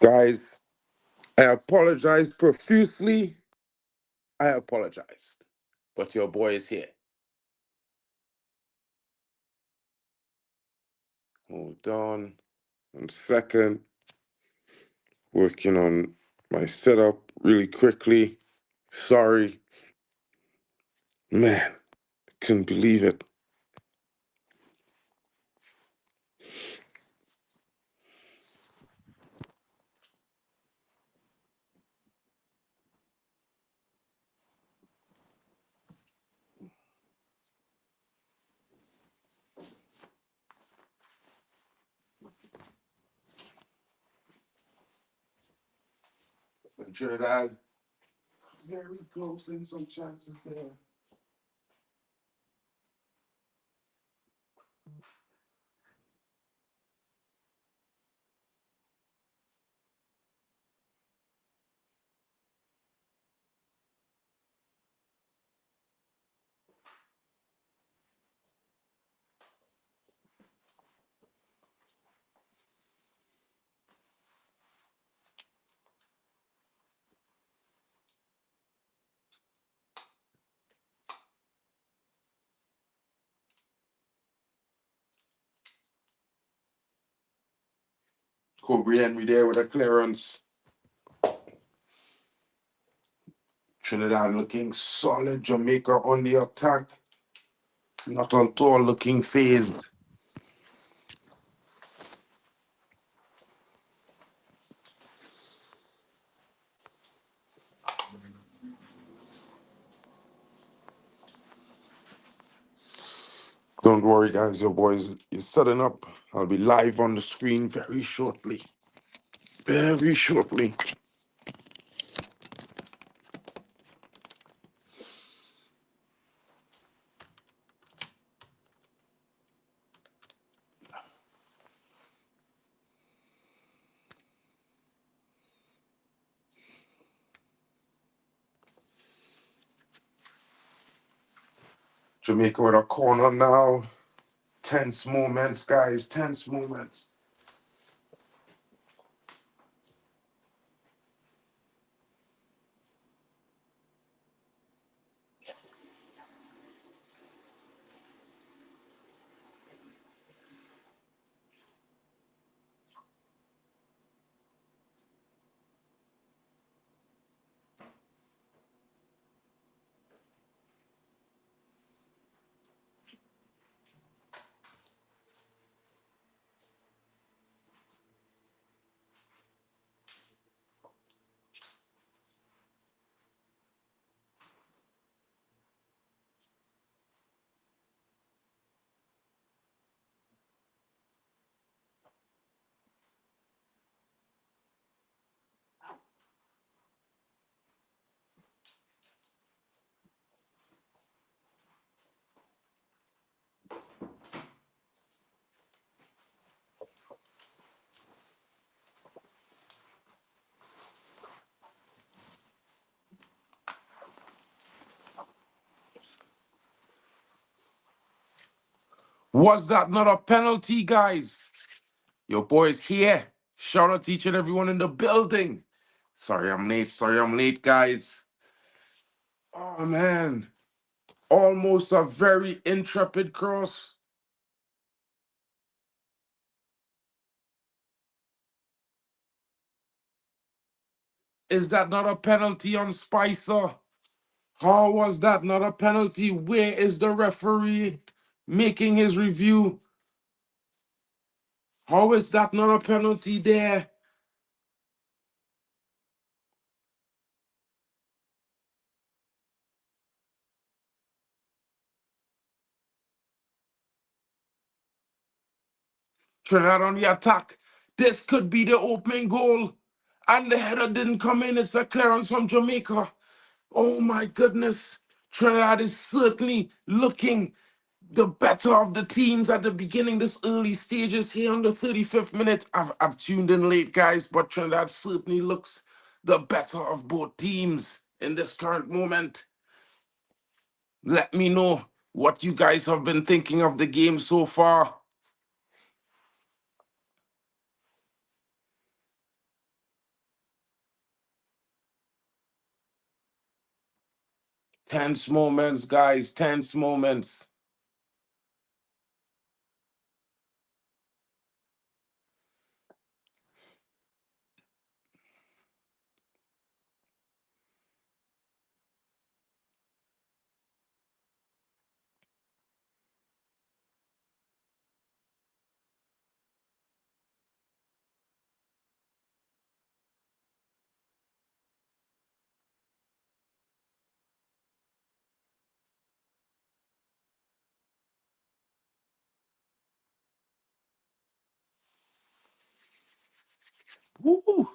Guys, I apologize profusely. I apologized. But your boy is here. Hold on 1 second. Working on my setup really quickly. Sorry. Man, couldn't believe it. Trinidad, very close in some chances there. Kobe Henry there with a clearance. Trinidad looking solid. Jamaica on the attack. Not at all looking phased. Don't worry, guys. Your boys is setting up. I'll be live on the screen very shortly. Very shortly. Jamaica with a corner now. Tense moments, guys. Tense moments. Was that not a penalty, guys? Your boy's here. Shout out to each and everyone in the building. Sorry I'm late. Sorry I'm late, guys. Oh, man. Almost a very intrepid cross. Is that not a penalty on Spicer? How was that not a penalty? Where is the referee making his review? How is that not a penalty there? Trinidad on the attack. This could be the opening goal. And the header didn't come in. It's a clearance from Jamaica. Oh my goodness. Trinidad is certainly looking the better of the teams at the beginning, this early stages here on the 35th minute. I've tuned in late, guys, but Trinidad certainly looks the better of both teams in this current moment. Let me know what you guys have been thinking of the game so far. Tense moments, guys. Tense moments. Woo.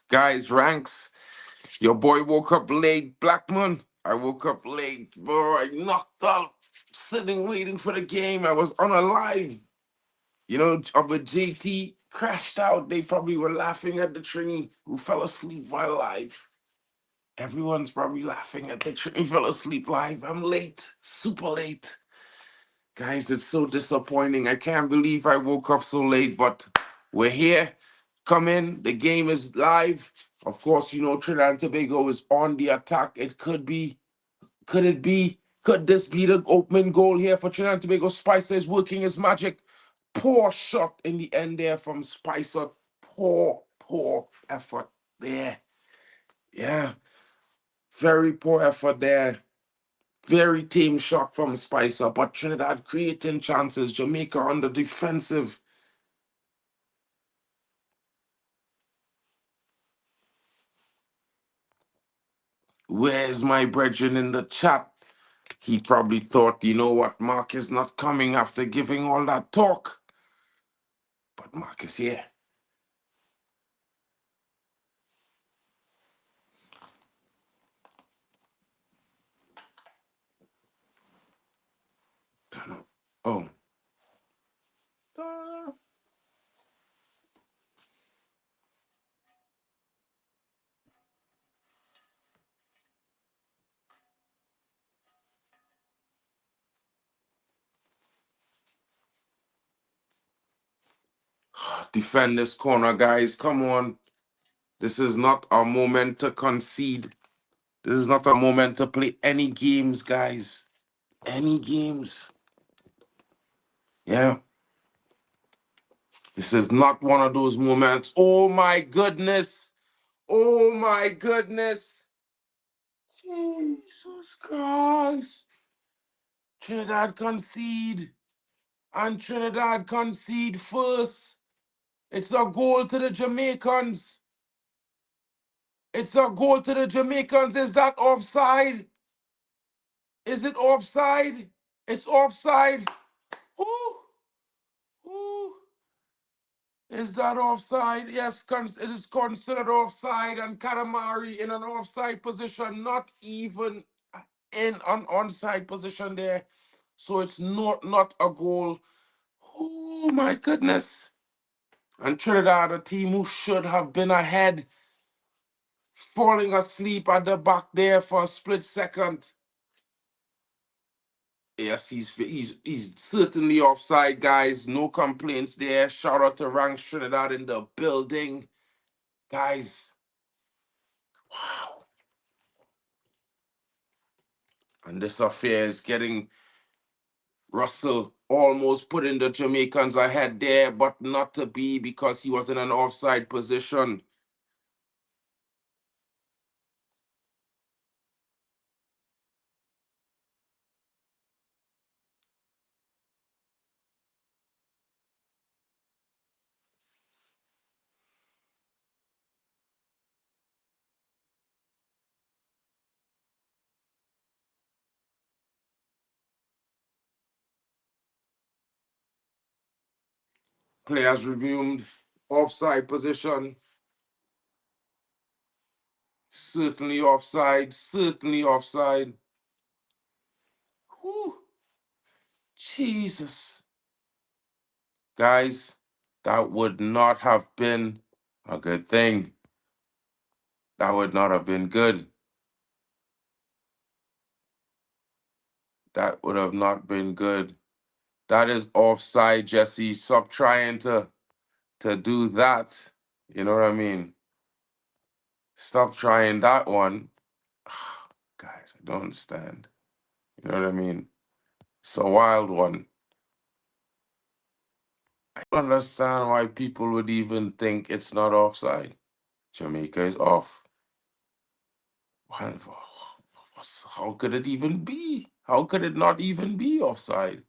Guys, ranks. Your boy woke up late, Blackman. I woke up late, bro. I knocked out, sitting waiting for the game. I was on a live. You know, with JT crashed out. They probably were laughing at the Trini who fell asleep while live. Everyone's probably laughing at the Trini fell asleep live. I'm late, super late. Guys, it's so disappointing. I can't believe I woke up so late, but we're here. Come in. The game is live. Of course, you know Trinidad and Tobago is on the attack. It could be, could it be, could this be the opening goal here for Trinidad and Tobago? Spicer is working his magic. Poor shot in the end there from Spicer. Poor effort there. Yeah, very poor effort there. Very tame shot from Spicer, but Trinidad creating chances. Jamaica on the defensive. Where's my brethren in the chat? He probably thought, you know what, Mark is not coming after giving all that talk. But Mark is here. Turn up. Oh. Defend this corner, guys. Come on. This is not a moment to concede. This is not a moment to play any games, guys. Any games. Yeah. This is not one of those moments. Oh my goodness. Oh my goodness. Jesus Christ. Trinidad concede. And Trinidad concede first. It's a goal to the Jamaicans. It's a goal to the Jamaicans. Is that offside? Is it offside? It's offside. Who? Who? Is that offside? Yes, it is considered offside, and Katamari in an offside position, not even in an onside position there. So it's not a goal. Oh my goodness. And Trinidad, a team who should have been ahead, falling asleep at the back there for a split second. Yes, he's certainly offside, guys. No complaints there. Shout out to Ranks Trinidad in the building. Guys, wow. And this affair is getting Russell almost putting the Jamaicans ahead there, but not to be because he was in an offside position. Players resumed offside position. Certainly offside. Certainly offside. Whew. Jesus. Guys, that would not have been a good thing. That would not have been good. That would have not been good. That is offside, Jesse. Stop trying to do that. You know what I mean? Stop trying that one. Guys, I don't understand. You know what I mean? It's a wild one. I don't understand why people would even think it's not offside. Jamaica is off. Why- How could it even be? How could it not even be offside?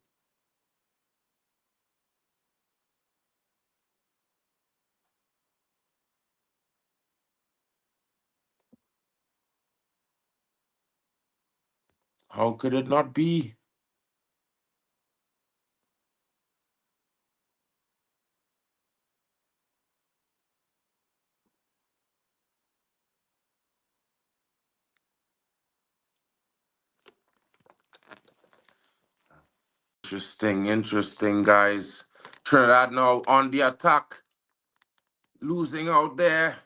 How could it not be? Interesting, guys. Trinidad now on the attack, losing out there.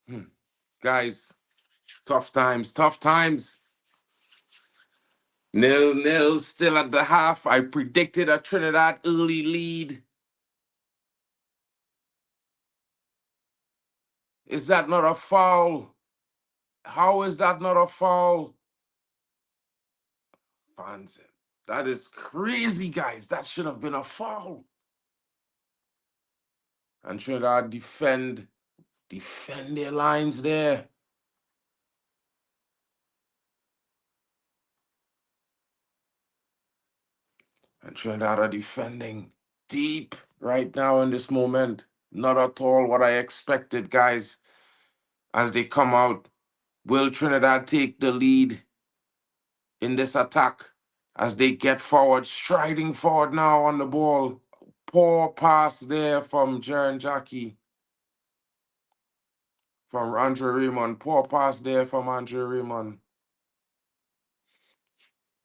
Hmm. Guys, tough times, tough times. 0-0 still at the half. I predicted a Trinidad early lead. Is that not a foul? How is that not a foul? Fancy. That is crazy, guys. That should have been a foul. And Trinidad defend their lines there. And Trinidad are defending deep right now in this moment. Not at all what I expected, guys. As they come out, will Trinidad take the lead in this attack? As they get forward, striding forward now on the ball. Poor pass there from Jaren Jackie. From Andre Raymond. Poor pass there from Andre Raymond.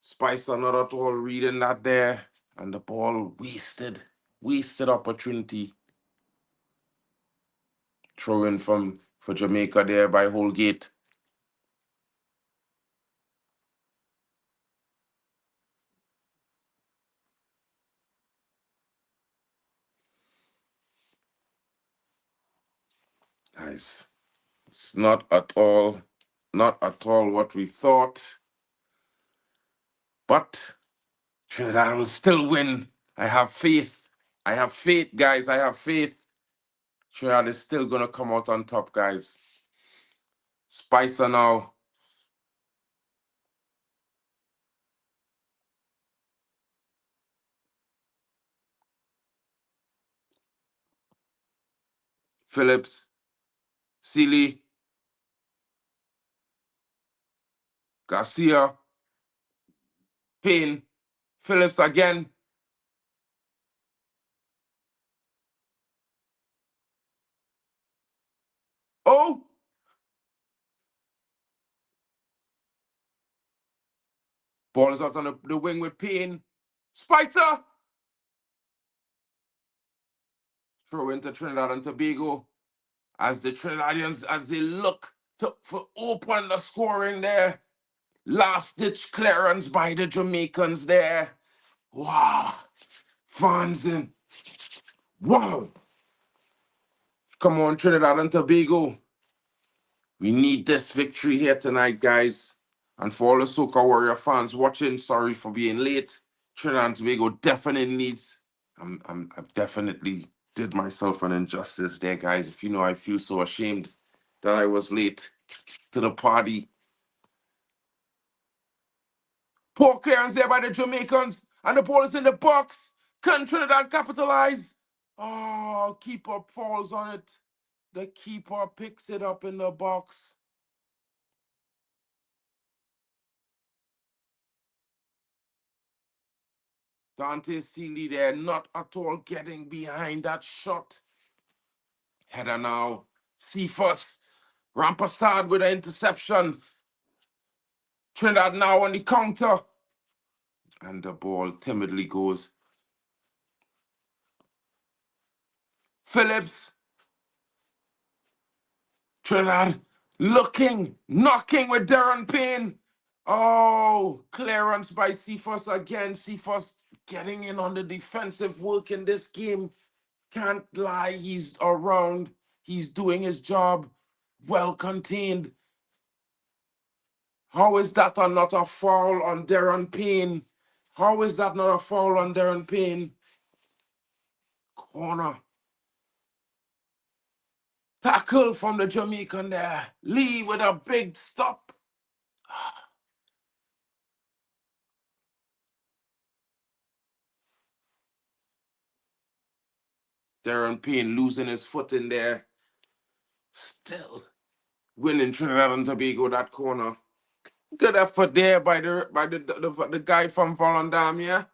Spicer not at all reading that there. And the ball wasted. Wasted opportunity. Throw in for Jamaica there by Holgate. Guys, it's not at all what we thought. But Trinidad will still win. I have faith. I have faith, guys. I have faith. Trinidad is still going to come out on top, guys. Spicer now. Phillips. Sealy. Garcia. Payne. Phillips again. Oh! Ball is out on the wing with Payne. Spicer! Throw into Trinidad and Tobago. As the Trinidadians, as they look for open the scoring there. Last ditch clearance by the Jamaicans there. Wow. Fanzin. Wow. Come on, Trinidad and Tobago. We need this victory here tonight, guys. And for all the Soca Warrior fans watching, sorry for being late. Trinidad and Tobago definitely needs. I've definitely did myself an injustice there, guys. If you know, I feel so ashamed that I was late to the party. Poor clearance there by the Jamaicans. And the ball is in the box. Can Trinidad capitalize? Oh, keeper falls on it. The keeper picks it up in the box. Dante Sealy there, not at all getting behind that shot. Header now. Cephas. Rampassad with an interception. Trinidad now on the counter. And the ball timidly goes. Phillips. Trinidad looking, knocking with Darren Payne. Oh, clearance by Cephas again. Cephas getting in on the defensive work in this game. Can't lie, he's around. He's doing his job. Well contained. How is that not a foul on Darren Payne? How is that not a foul on Darren Payne? Corner. Tackle from the Jamaican there. Lee with a big stop. Darren Payne losing his foot in there. Still winning Trinidad and Tobago that corner. Good effort there by the guy from Volendam, yeah?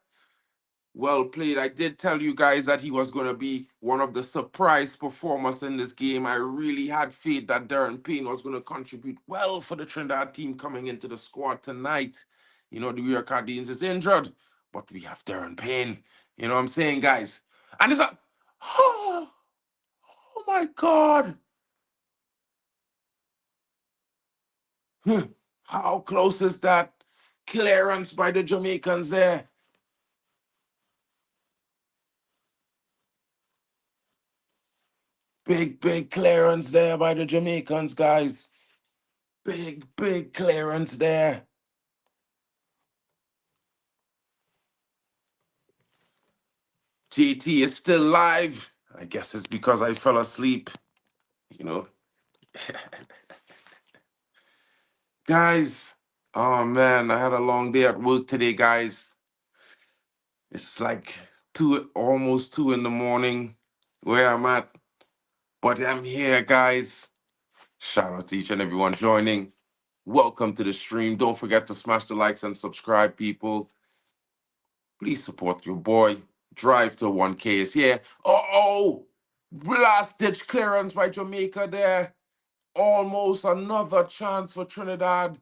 Well played. I did tell you guys that he was going to be one of the surprise performers in this game. I really had faith that Darren Payne was going to contribute well for the Trinidad team coming into the squad tonight. You know, the Rio Cardines is injured, but we have Darren Payne. You know what I'm saying, guys? And it's a, oh my God. How close is that clearance by the Jamaicans there? Big clearance there by the Jamaicans, guys. Big clearance there. JT is still live. I guess it's because I fell asleep, you know. Guys, oh man, I had a long day at work today, guys. It's like almost 2 in the morning where I'm at. But I'm here, guys. Shout out to each and everyone joining. Welcome to the stream. Don't forget to smash the likes and subscribe, people. Please support your boy. Drive to 1K is here. Oh, last ditch clearance by Jamaica there. Almost another chance for Trinidad.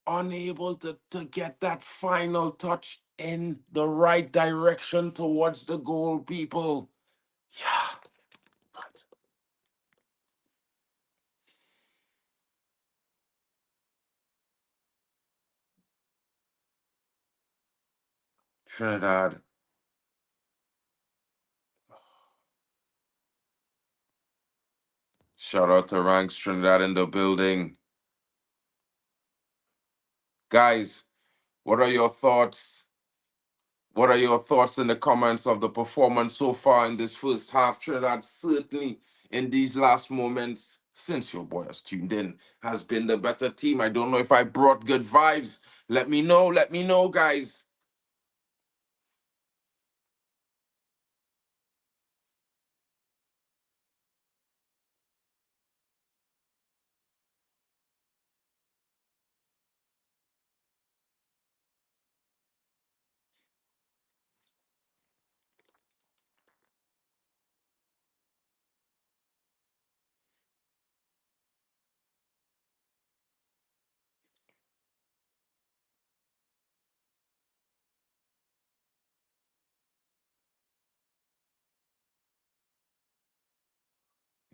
Unable to get that final touch in the right direction towards the goal, people. Yeah. But Trinidad. Shout out to Ranks Trinidad in the building. Guys, what are your thoughts? What are your thoughts in the comments of the performance so far in this first half? Trinidad certainly in these last moments, since your boy has tuned in, has been the better team. I don't know if I brought good vibes. Let me know, guys.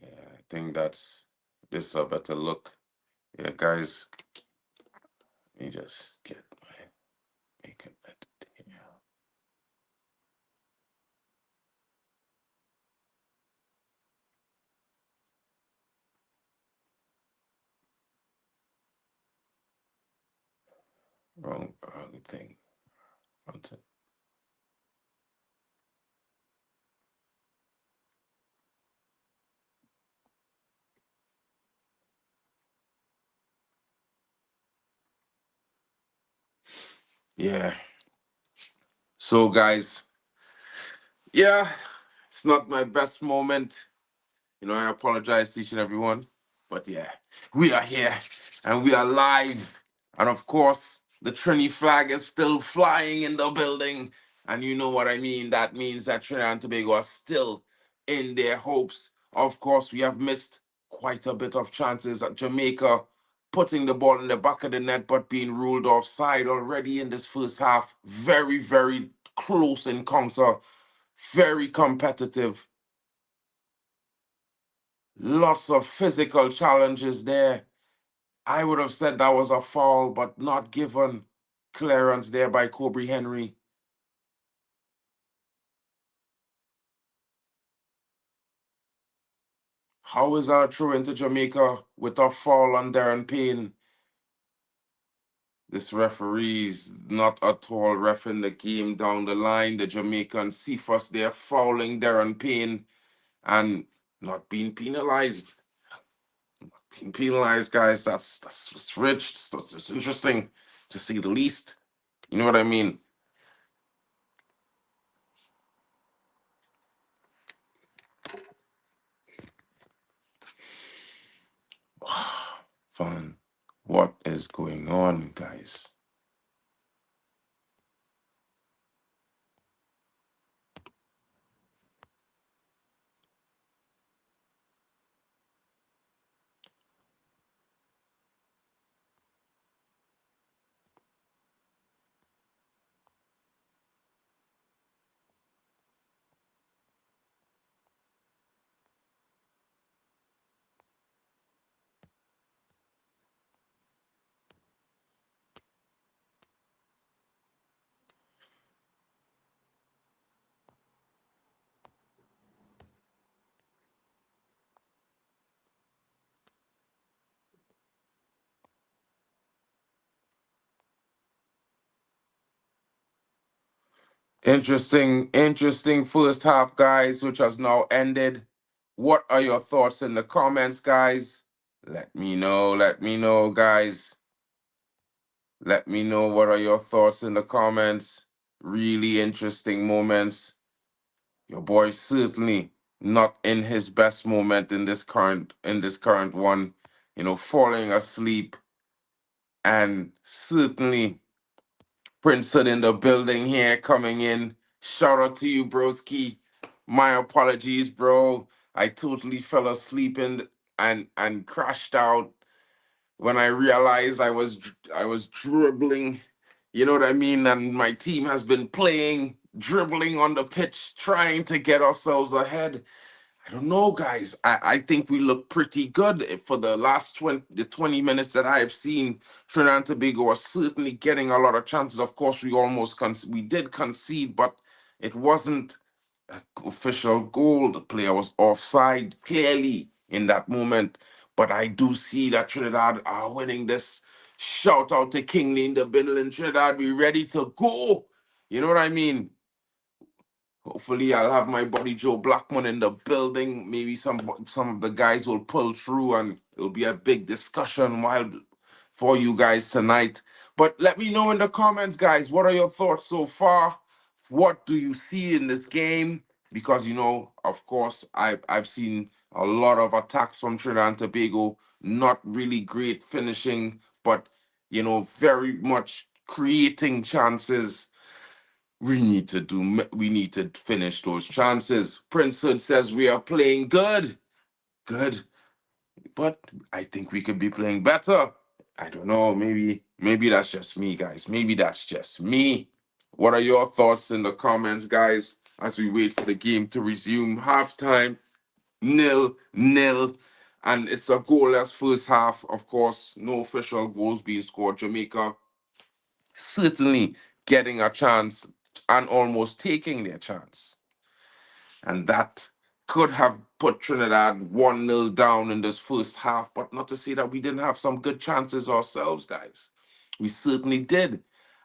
Yeah, I think this is a better look. Yeah, guys, let me just get my makeup edited here. Wrong thing. One sec. Yeah. So, guys, yeah, it's not my best moment. I apologize to each and everyone. But yeah, we are here and we are live. And of course, the Trini flag is still flying in the building. And you know what I mean? That means that Trinidad and Tobago are still in their hopes. Of course, we have missed quite a bit of chances at Jamaica putting the ball in the back of the net, but being ruled offside already in this first half. Very, very close encounter, very competitive. Lots of physical challenges there. I would have said that was a foul, but not given. Clearance there by Kobe Henry. How is that a throw into Jamaica with a foul on Darren Payne? This referee's not at all reffing the game down the line. The Jamaican Cephas there fouling Darren Payne and not being penalized. Being penalized, guys, that's rich. That's interesting to say the least. You know what I mean? Fun. What is going on, guys? Interesting first half, guys, which has now ended. What are your thoughts in the comments, guys? Let me know, guys. Let me know what are your thoughts in the comments. Really interesting moments. Your boy certainly not in his best moment in this current one. Falling asleep and certainly Princeton in the building here coming in. Shout out to you, broski. My apologies, bro. I totally fell asleep and crashed out when I realized I was dribbling. You know what I mean? And my team has been playing, dribbling on the pitch, trying to get ourselves ahead. I don't know, guys. I think we look pretty good for the last 20 minutes that I have seen. Trinidad and Tobago are certainly getting a lot of chances. Of course, we did concede, but it wasn't an official goal. The player was offside clearly in that moment. But I do see that Trinidad are winning this. Shout out to Kingley in the middle in Trinidad. We ready to go. You know what I mean? Hopefully, I'll have my buddy Joe Blackman in the building. Maybe some of the guys will pull through, and it'll be a big discussion while for you guys tonight. But let me know in the comments, guys. What are your thoughts so far? What do you see in this game? Because of course, I've seen a lot of attacks from Trinidad and Tobago. Not really great finishing, but very much creating chances. We need to finish those chances. Prince Hood says we are playing good. Good. But I think we could be playing better. I don't know. Maybe that's just me, guys. Maybe that's just me. What are your thoughts in the comments, guys, as we wait for the game to resume? Halftime, 0-0. And it's a goalless first half. Of course, no official goals being scored. Jamaica certainly getting a chance and almost taking their chance. And that could have put Trinidad 1-0 down in this first half, but not to say that we didn't have some good chances ourselves, guys. We certainly did.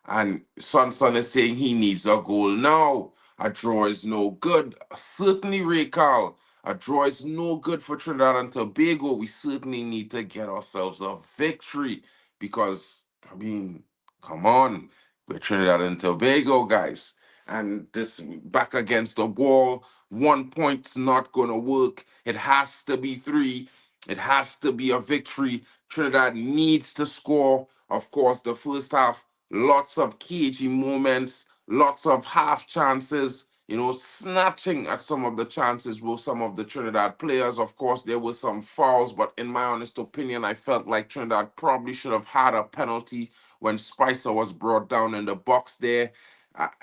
And Son is saying he needs a goal now. A draw is no good. Certainly, Ray Carl, a draw is no good for Trinidad and Tobago. We certainly need to get ourselves a victory because, come on. with Trinidad and Tobago, guys. And this back against the wall, 1 point's not gonna work. It has to be three. It has to be a victory. Trinidad needs to score. Of course, the first half, lots of cagey moments, lots of half chances, you know, snatching at some of the chances with some of the Trinidad players. Of course, there were some fouls, but in my honest opinion, I felt like Trinidad probably should have had a penalty when Spicer was brought down in the box there.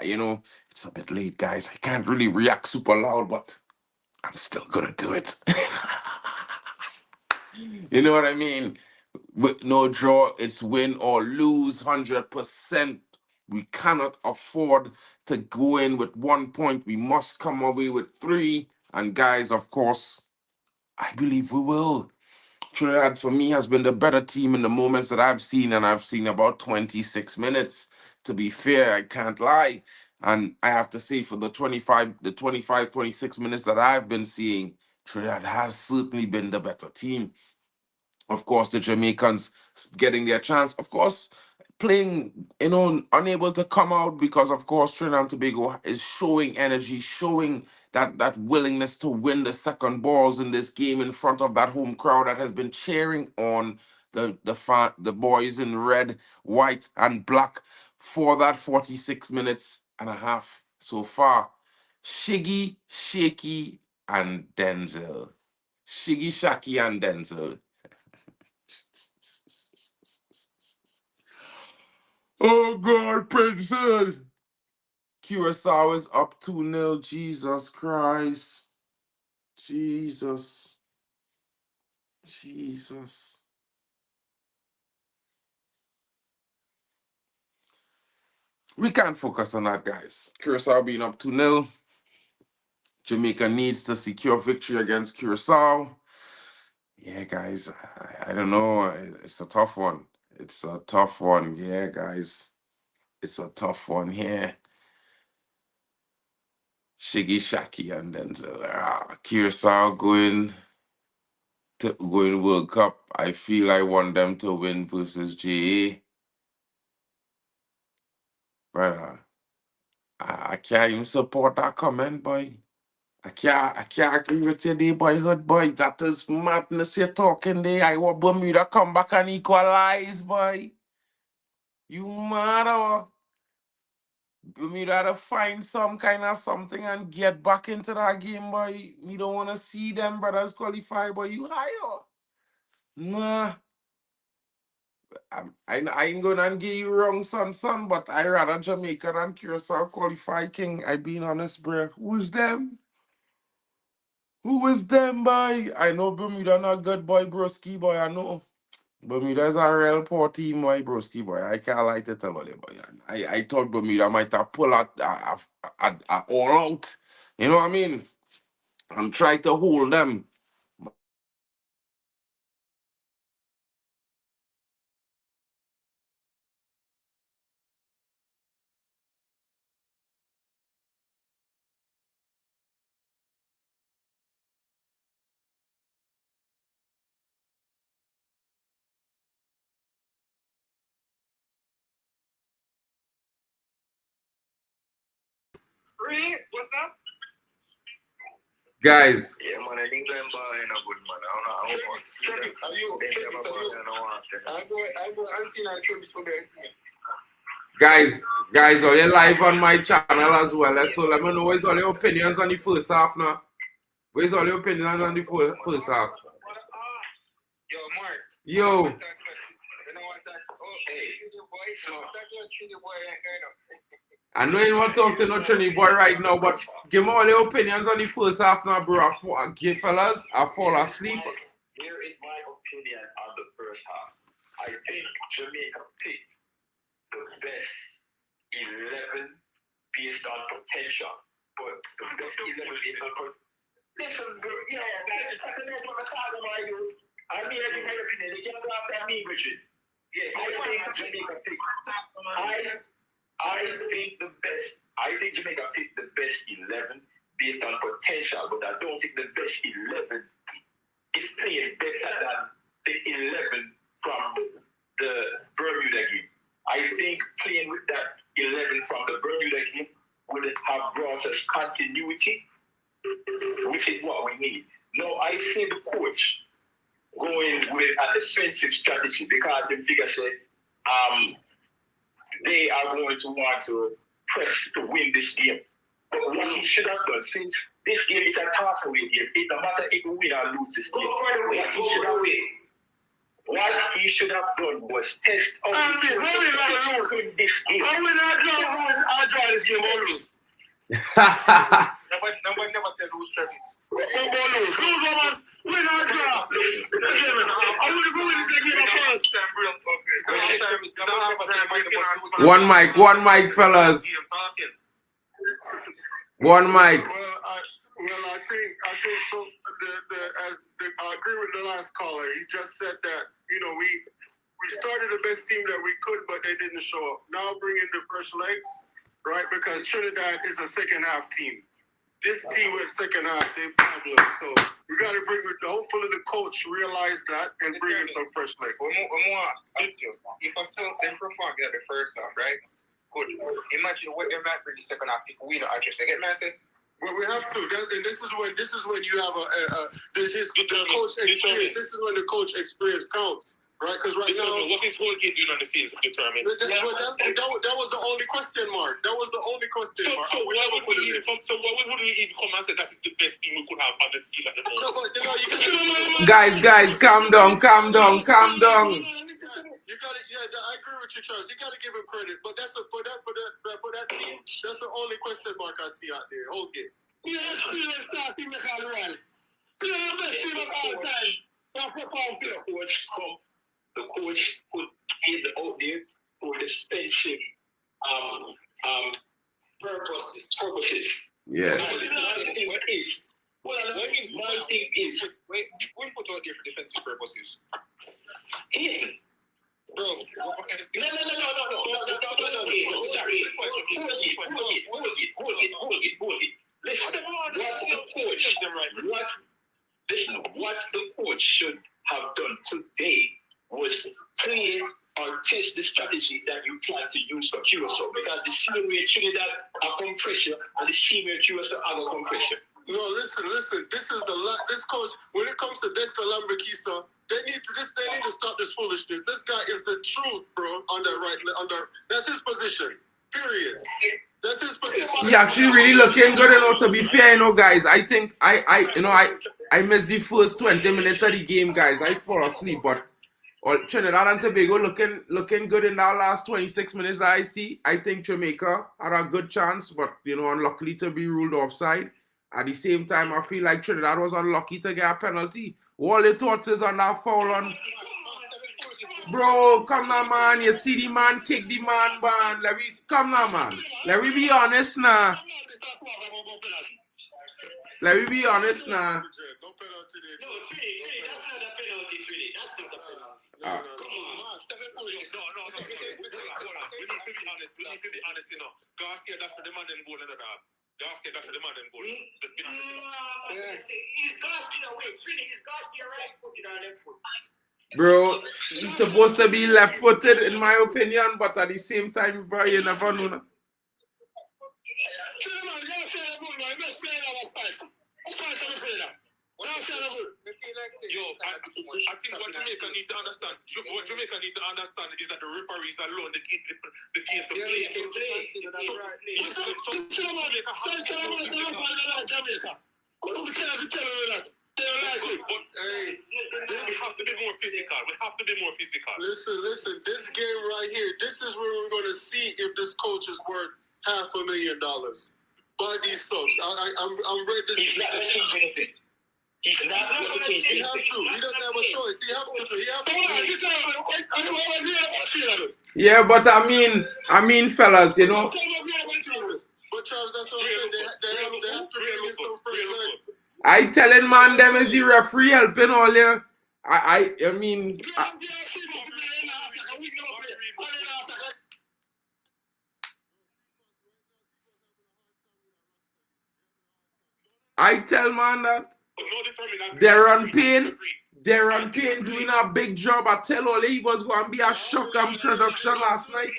You know, it's a bit late, guys. I can't really react super loud, but I'm still gonna do it. You know what I mean? With no draw, it's win or lose 100%. We cannot afford to go in with 1 point. We must come away with three. And guys, of course, I believe we will. Trinidad, for me, has been the better team in the moments that I've seen, and I've seen about 26 minutes. To be fair, I can't lie. And I have to say, for the 26 minutes that I've been seeing, Trinidad has certainly been the better team. Of course, the Jamaicans getting their chance. Of course, playing, you know, unable to come out because, of course, Trinidad and Tobago is showing energy, showing that willingness to win the second balls in this game in front of that home crowd that has been cheering on the boys in red, white, and black for that 46 minutes and a half so far. Shiggy, Shaky, and Denzel. Shiggy, Shaky, and Denzel. Oh God, Princess! Curacao is up 2-0. Jesus Christ. Jesus. Jesus. We can't focus on that, guys. Curacao being up 2-0. Jamaica needs to secure victory against Curacao. Yeah, guys. I don't know. It's a tough one. It's a tough one. Yeah, guys. It's a tough one here. Shiggy Shaki and Denzel. Curacao going World Cup. I feel I want them to win versus GA. But I can't even support that comment, boy. I can't agree with you there, boyhood boy. That is madness you're talking there. I want Bermuda come back and equalize, boy. You mad or Bermuda to find some kind of something and get back into that game, boy. Me don't want to see them brothers qualify, boy. You higher. Nah. I ain't gonna give you wrong, son, but I rather Jamaica than Curacao qualify, King. I being honest, bro. Who's them? Who is them, boy? I know Bermuda not good, boy, broski, boy. I know. Bermuda is a real poor team, boy, broski, boy. I can't lie to tell you, boy. I thought Bermuda might have pulled out all out. You know what I mean? And try to hold them. Really? What's up? Guys. Yeah, man, I think them boy in a good man. I don't know. I seen a trip for them. Guys, are you live on my channel as well? So let me know what's all your opinions on the first half now. Where's all your opinions on the first half? Yo, Mark. Yo. I know you want to talk to no Trini boy right now, but give me all your opinions on the first half now, bro. Give fellas, I fall asleep. Here is my opinion on the first half. I think Jamaica picked the best 11 based on potential. But the best 11 based on potential. Listen, bro, yes, I mean, every my opinion, you can't go after me, Richard. Yeah, I think Jamaica picked. I think Jamaica picked the best 11 based on potential, but I don't think the best 11 is playing better than the 11 from the Bermuda game. I think playing with that 11 from the Bermuda game would have brought us continuity, which is what we need. Now, I see the coach going with a defensive strategy because the figure said they are going to want to press to win this game. But what he should have done, since this game is a toss-away game, it no matter if we win or lose this game, what he should have done was test out this game. I will not draw this game or lose. Nobody never said lose, Travis. Lose, man. Win or draw. I want to go in this game first. One mic, fellas. One mic. Well, I think so. I agree with the last caller. He just said that we started the best team that we could, but they didn't show up. Now bring in the first legs, right? Because Trinidad is a second half team. This team with second half, they problem. So we got to bring. Hopefully the coach realize that and bring in some fresh legs. If I saw them perform at the first half, right? Good. Imagine what they might bring the second half if we don't address it. Get me, I say. Well, we have to. And this is when you have the coach experience. This is when the coach experience counts, right? Because right now, what is Holgate doing on the field determined? That was the only question mark. That was the only question mark. So why would we even come and say that is the best team we could have on the field at the moment? No, but Guys, calm down. You got it. Yeah, I agree with you, Charles. You got to give him credit, but that's for that team. That's the only question mark I see out there. Okay. Yeah, experience starting the call well. Play the best team of all time. The coach put it out there for defensive purposes. Yeah. My thing is, wait, we put out there for defensive purposes. Bro, no. Hold it. Listen, what the coach should have done today was play or test the strategy that you plan to use for Curacao, because the same way Trinidad are compression and the same way Curacao are compression. No, listen. This is this coach. When it comes to Dexter Lambakisa, they need to stop this foolishness. This guy is the truth, bro. That's his position. Period. That's his position. He actually really looking good, to be fair, guys. I think I missed the first 20 minutes of the game, guys. I fall asleep, but Trinidad and Tobago looking good in that last 26 minutes that I see. I think Jamaica had a good chance, but unluckily to be ruled offside. At the same time, I feel like Trinidad was unlucky to get a penalty. All the thoughts is on that foul on. Bro, come now, man. You see the man kick the man. Come now, man. Let me be honest now. Let me be honest now. No penalty there. No, Trini, that's not a penalty, Trini. That's not a penalty. Come on, No. We need to be honest, García, that's for the man and goal and that. García, that's for the man and goal. Is García away? Trini, is García right-footed or left-footed? Bro, he's supposed to be left-footed, in my opinion, but at the same time, bro, you never know. Yo, I think what Jamaica need to understand, is that the referees alone, the game to play. We have to be more physical. Listen. This game right here, this is where we're going to see if this coach is worth $500,000. Buy these subs. I'm ready to see this. He's not going to change anything. He doesn't have a choice. Yeah, but I mean, fellas, But Charles, that's what I'm saying. They have to bring in some fresh legs. I telling man them is the referee helping all there. I mean. I tell man that Darren Payne doing a big job. I tell all he was going to be a shock introduction last night.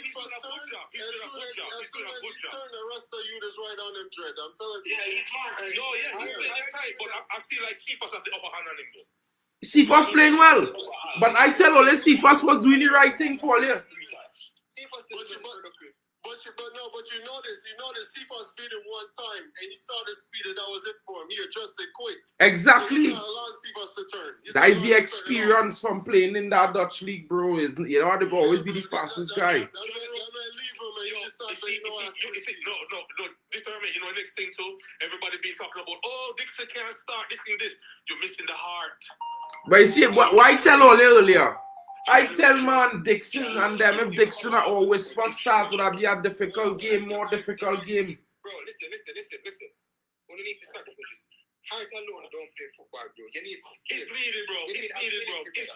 As soon as he turned, the rest of you is right on him dread. I'm telling you. Yeah, he's smart. No, yeah, he's playing them tight, but I feel like Cephas has the upper hand on him though. Cephas playing well. But I tell all Cephas was doing the right thing for you. But you notice Cephas beat him one time, and he saw the speed, and that was it for him. He adjusted quick. Exactly. So allowing Cephas to turn. That is the experience from playing in that Dutch league, bro. You know, they will always be the fastest guy. No, this time, you know, next thing too, everybody be talking about, oh, Dixon can't start this and this. You're missing the heart. But you see, why tell all earlier? I tell man Dixon and them, if Dixon are always first start, would have be a difficult game, more difficult game. Bro, listen. When you need to start the coaches, heart alone don't play football, bro. You need skill. It's needed, bro. It's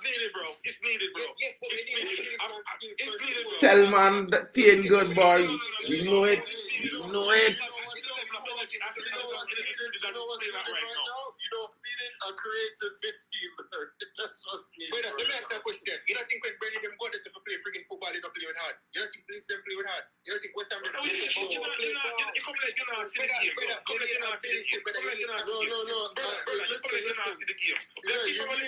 needed, bro. Yes, but you need skill. Tell man that Kane good boy. You know it. You know what's needed right now? You know what's needed? A creative midfielder. That's what's needed. Wait, let me ask you a question. You don't think when Brady them got this if play freaking football, they don't play with hard? You don't think Leeds them play with hard? You don't think West Ham them play with hard? You come like you're not see the game, bro. Come like you're not see the game. No. Listen. Yeah, you need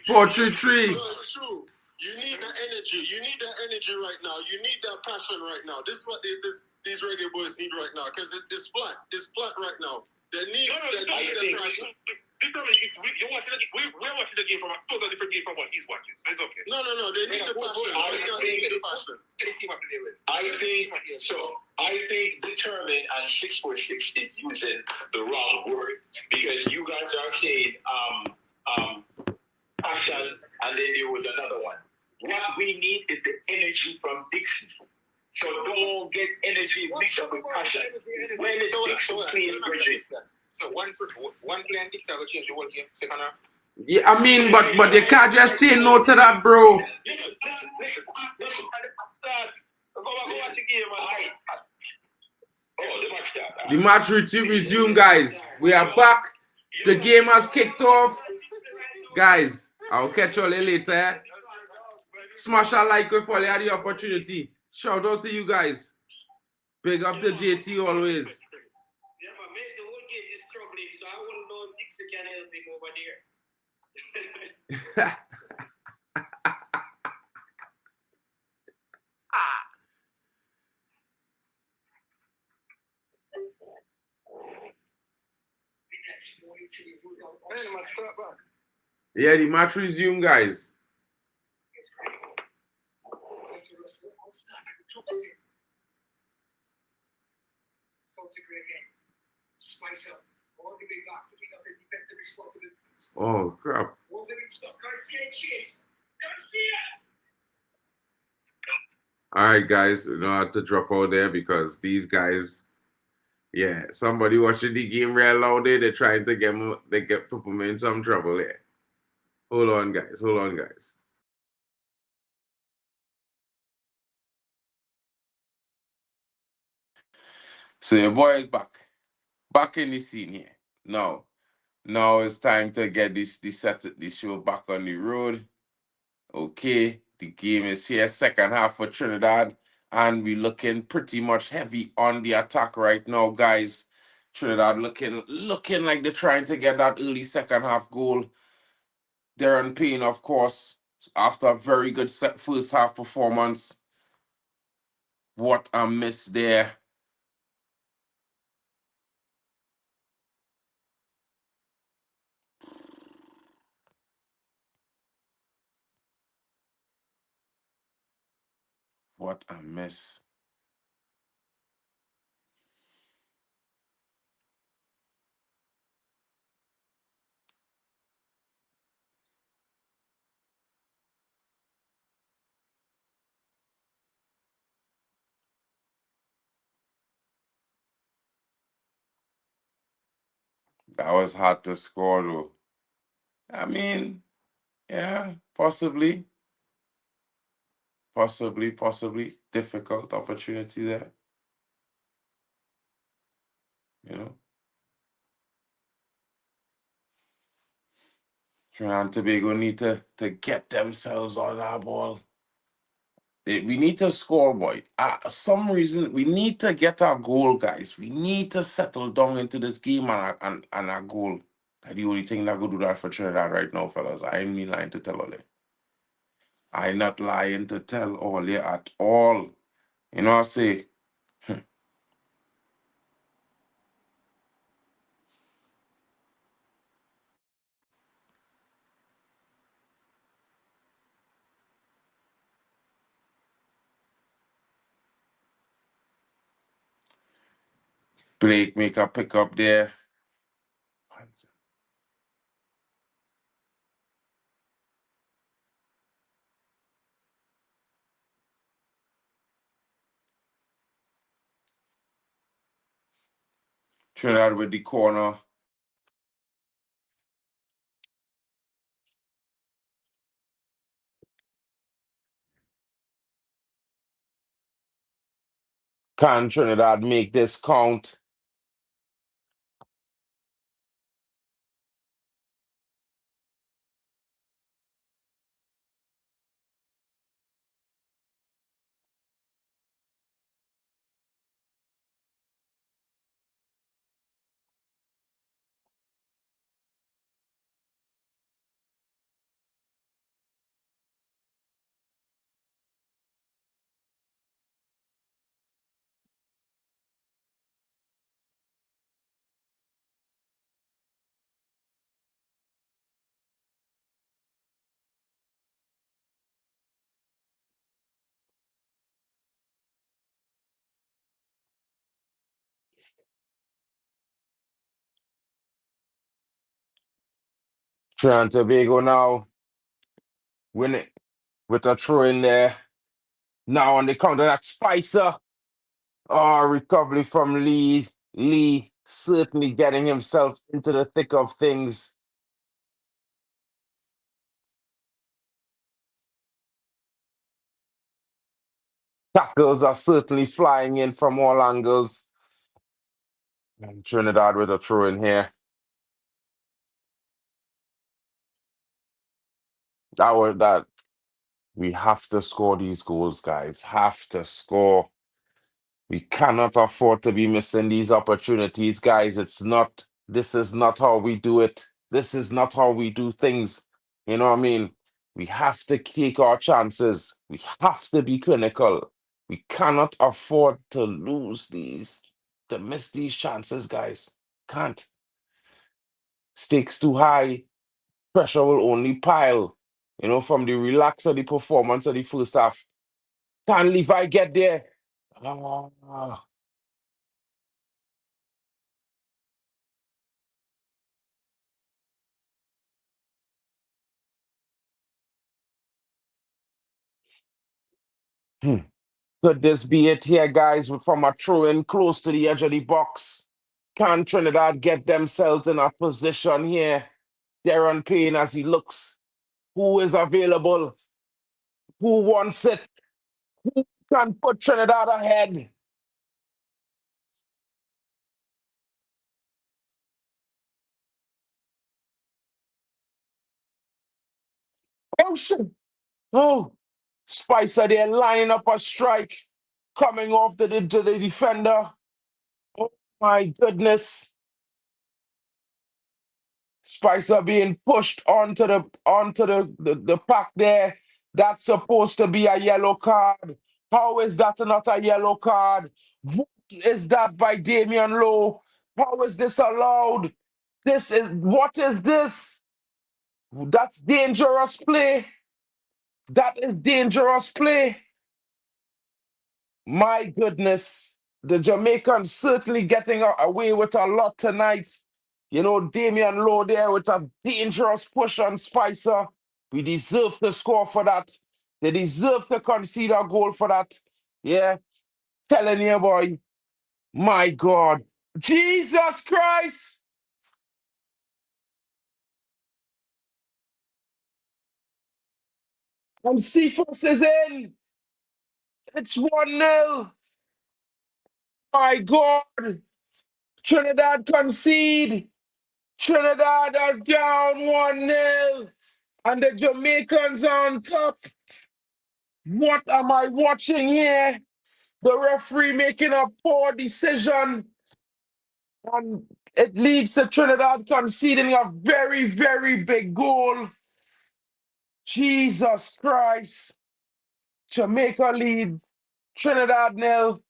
4-3-3. No, it's true. You need that energy. You need that energy right now. You need that passion right now. This is what these Reggae Boyz need right now, because it's flat. It's flat right now. They need that passion. We're watching the game from a totally different game from what he's watching. So it's okay. No. They need the passion. They need the passion. I think determined and 646 is using the wrong word, because you guys are saying passion, and then there was another one. What we need is the energy from Dixon. So don't get energy mixed up with passion. When is Dixon playing Bridget? So one player in Dixon will change the whole game. Second half. Yeah, I mean, but you can't just say no to that, bro. Listen. Go watch the game, man. Oh, the match start. The match resume, guys. We are back. The game has kicked off. Guys, I'll catch you all later. Smash a like if you had the opportunity. Shout out to you guys. Big up to JT always. Yeah, but Mason whole game is struggling, so I want to know if Dixon can help him over there. Yeah, the match resume, guys. Oh crap. Alright guys, we don't have to drop out there because these guys, yeah, somebody watching the game real loud there, they're trying to put them in some trouble there. Hold on guys. So your boy is back in the scene here. Now it's time to get this show back on the road. Okay, the game is here, second half for Trinidad, and we're looking pretty much heavy on the attack right now, guys. Trinidad looking like they're trying to get that early second half goal. Darren Payne, of course, after a very good first half performance. What a miss there. What a miss. That was hard to score, though. I mean, yeah, possibly. Difficult opportunity there. You know? Trinidad and Tobago need to get themselves on that ball. We need to score, boy. Some reason we need to get our goal, guys. We need to settle down into this game and our goal. That's the only thing that could do that for Trinidad right now, fellas. I ain't mean lying to tell all you. I not lying to tell all you at all. You know what I say? Blake make a pick up there. Trinidad with the corner. Can Trinidad make this count? Trinidad Tobago now win it with a throw in there. Now on the counter, that Spicer. Oh, recovery from Lee. Lee certainly getting himself into the thick of things. Tackles are certainly flying in from all angles. And Trinidad with a throw in here. That we have to score these goals, guys. Have to score. We cannot afford to be missing these opportunities, guys. This is not how we do it. This is not how we do things. You know what I mean? We have to take our chances. We have to be clinical. We cannot afford to to miss these chances, guys. Can't. Stakes too high. Pressure will only pile. From the relax of the performance of the first half. Can Levi get there? Ah. Hmm. Could this be it here, guys, from a throw-in close to the edge of the box? Can Trinidad get themselves in a position here? Darren Payne as he looks. Who is available? Who wants it? Who can put Trinidad ahead? Oh, shit. Oh, Spicer there lining up a strike. Coming off to the defender. Oh, my goodness. Spicer being pushed onto the pack there. That's supposed to be a yellow card. How is that not a yellow card? What is that by Damian Lowe? How is this allowed? What is this? That's dangerous play. That is dangerous play. My goodness. The Jamaicans certainly getting away with a lot tonight. Damian Lowe there with a dangerous push on Spicer. We deserve to score for that. They deserve to concede a goal for that. Yeah. Telling you, boy. My God. Jesus Christ. And Cephas is in. It's 1-0. My God. Trinidad concede. Trinidad are down 1-0. And the Jamaicans on top. What am I watching here? The referee making a poor decision, and it leads to Trinidad conceding a very, very big goal. Jesus Christ. Jamaica lead, Trinidad nil.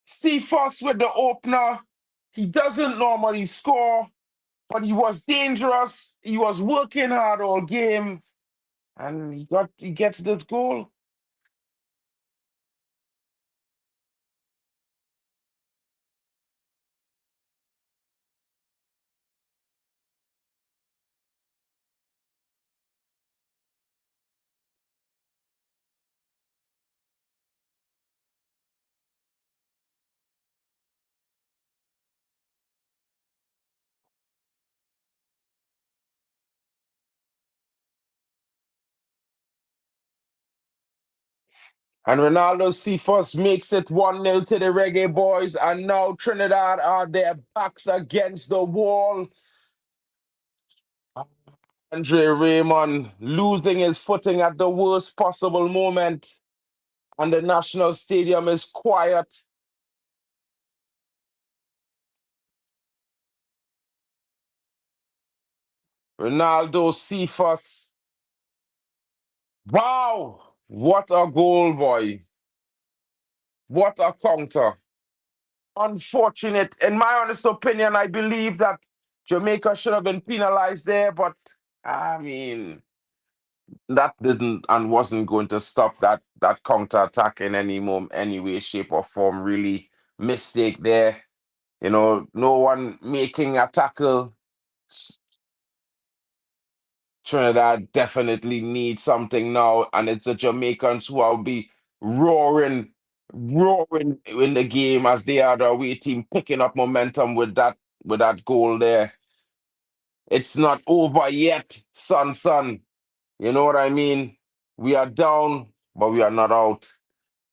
Cephas with the opener. He doesn't normally score, but he was dangerous. He was working hard all game, and he gets the goal. And Ronaldo Cephas makes it 1-0 to the Reggae Boyz, and now Trinidad are their backs against the wall. Andre Raymond losing his footing at the worst possible moment, and the National Stadium is quiet. Ronaldo Cephas. Wow! What a goal, boy. What a counter. Unfortunate. In my honest opinion, I believe that Jamaica should have been penalized there, but I mean, that didn't and wasn't going to stop that counter attack in any way, shape, or form. Really, mistake there. You know, no one making a tackle. Trinidad definitely needs something now, and it's the Jamaicans who will be roaring in the game as they are the away team, picking up momentum with that goal there. It's not over yet, son. You know what I mean? We are down, but we are not out.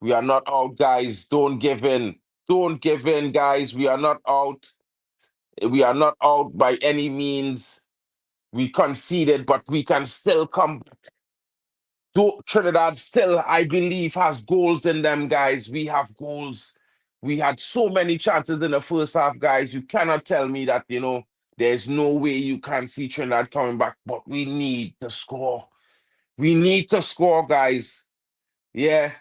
We are not out, guys. Don't give in. Don't give in, guys. We are not out. We are not out by any means. We conceded, but we can still come. Trinidad still, I believe, has goals in them, guys. We have goals. We had so many chances in the first half, guys. You cannot tell me that, there's no way you can see Trinidad coming back, but we need to score. We need to score, guys. Yeah,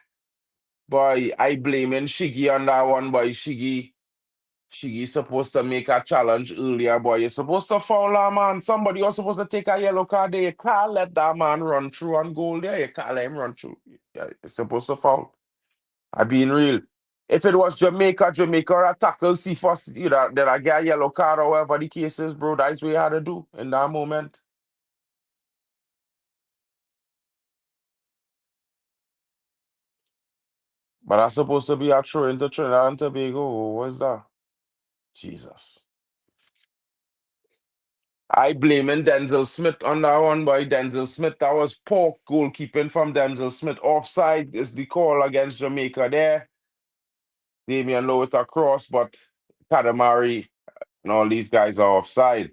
boy, I blame Shiggy on that one, boy. Shiggy's supposed to make a challenge earlier, boy. You're supposed to foul that man. Somebody else supposed to take a yellow card there. You can't let that man run through on goal there. You can't let him run through. Yeah, you're supposed to foul. I'm being real. If it was Jamaica or a tackle, see first, then I get a yellow card or whatever the case is, bro. That's what you had to do in that moment. But that's supposed to be a throw into Trinidad and Tobago. What's that? Jesus. I blaming Denzel Smith on that one, boy. Denzel Smith, that was poor goalkeeping from Denzel Smith. Offside is the call against Jamaica there. Damian Lowe with a cross, but Kadamari and all these guys are offside.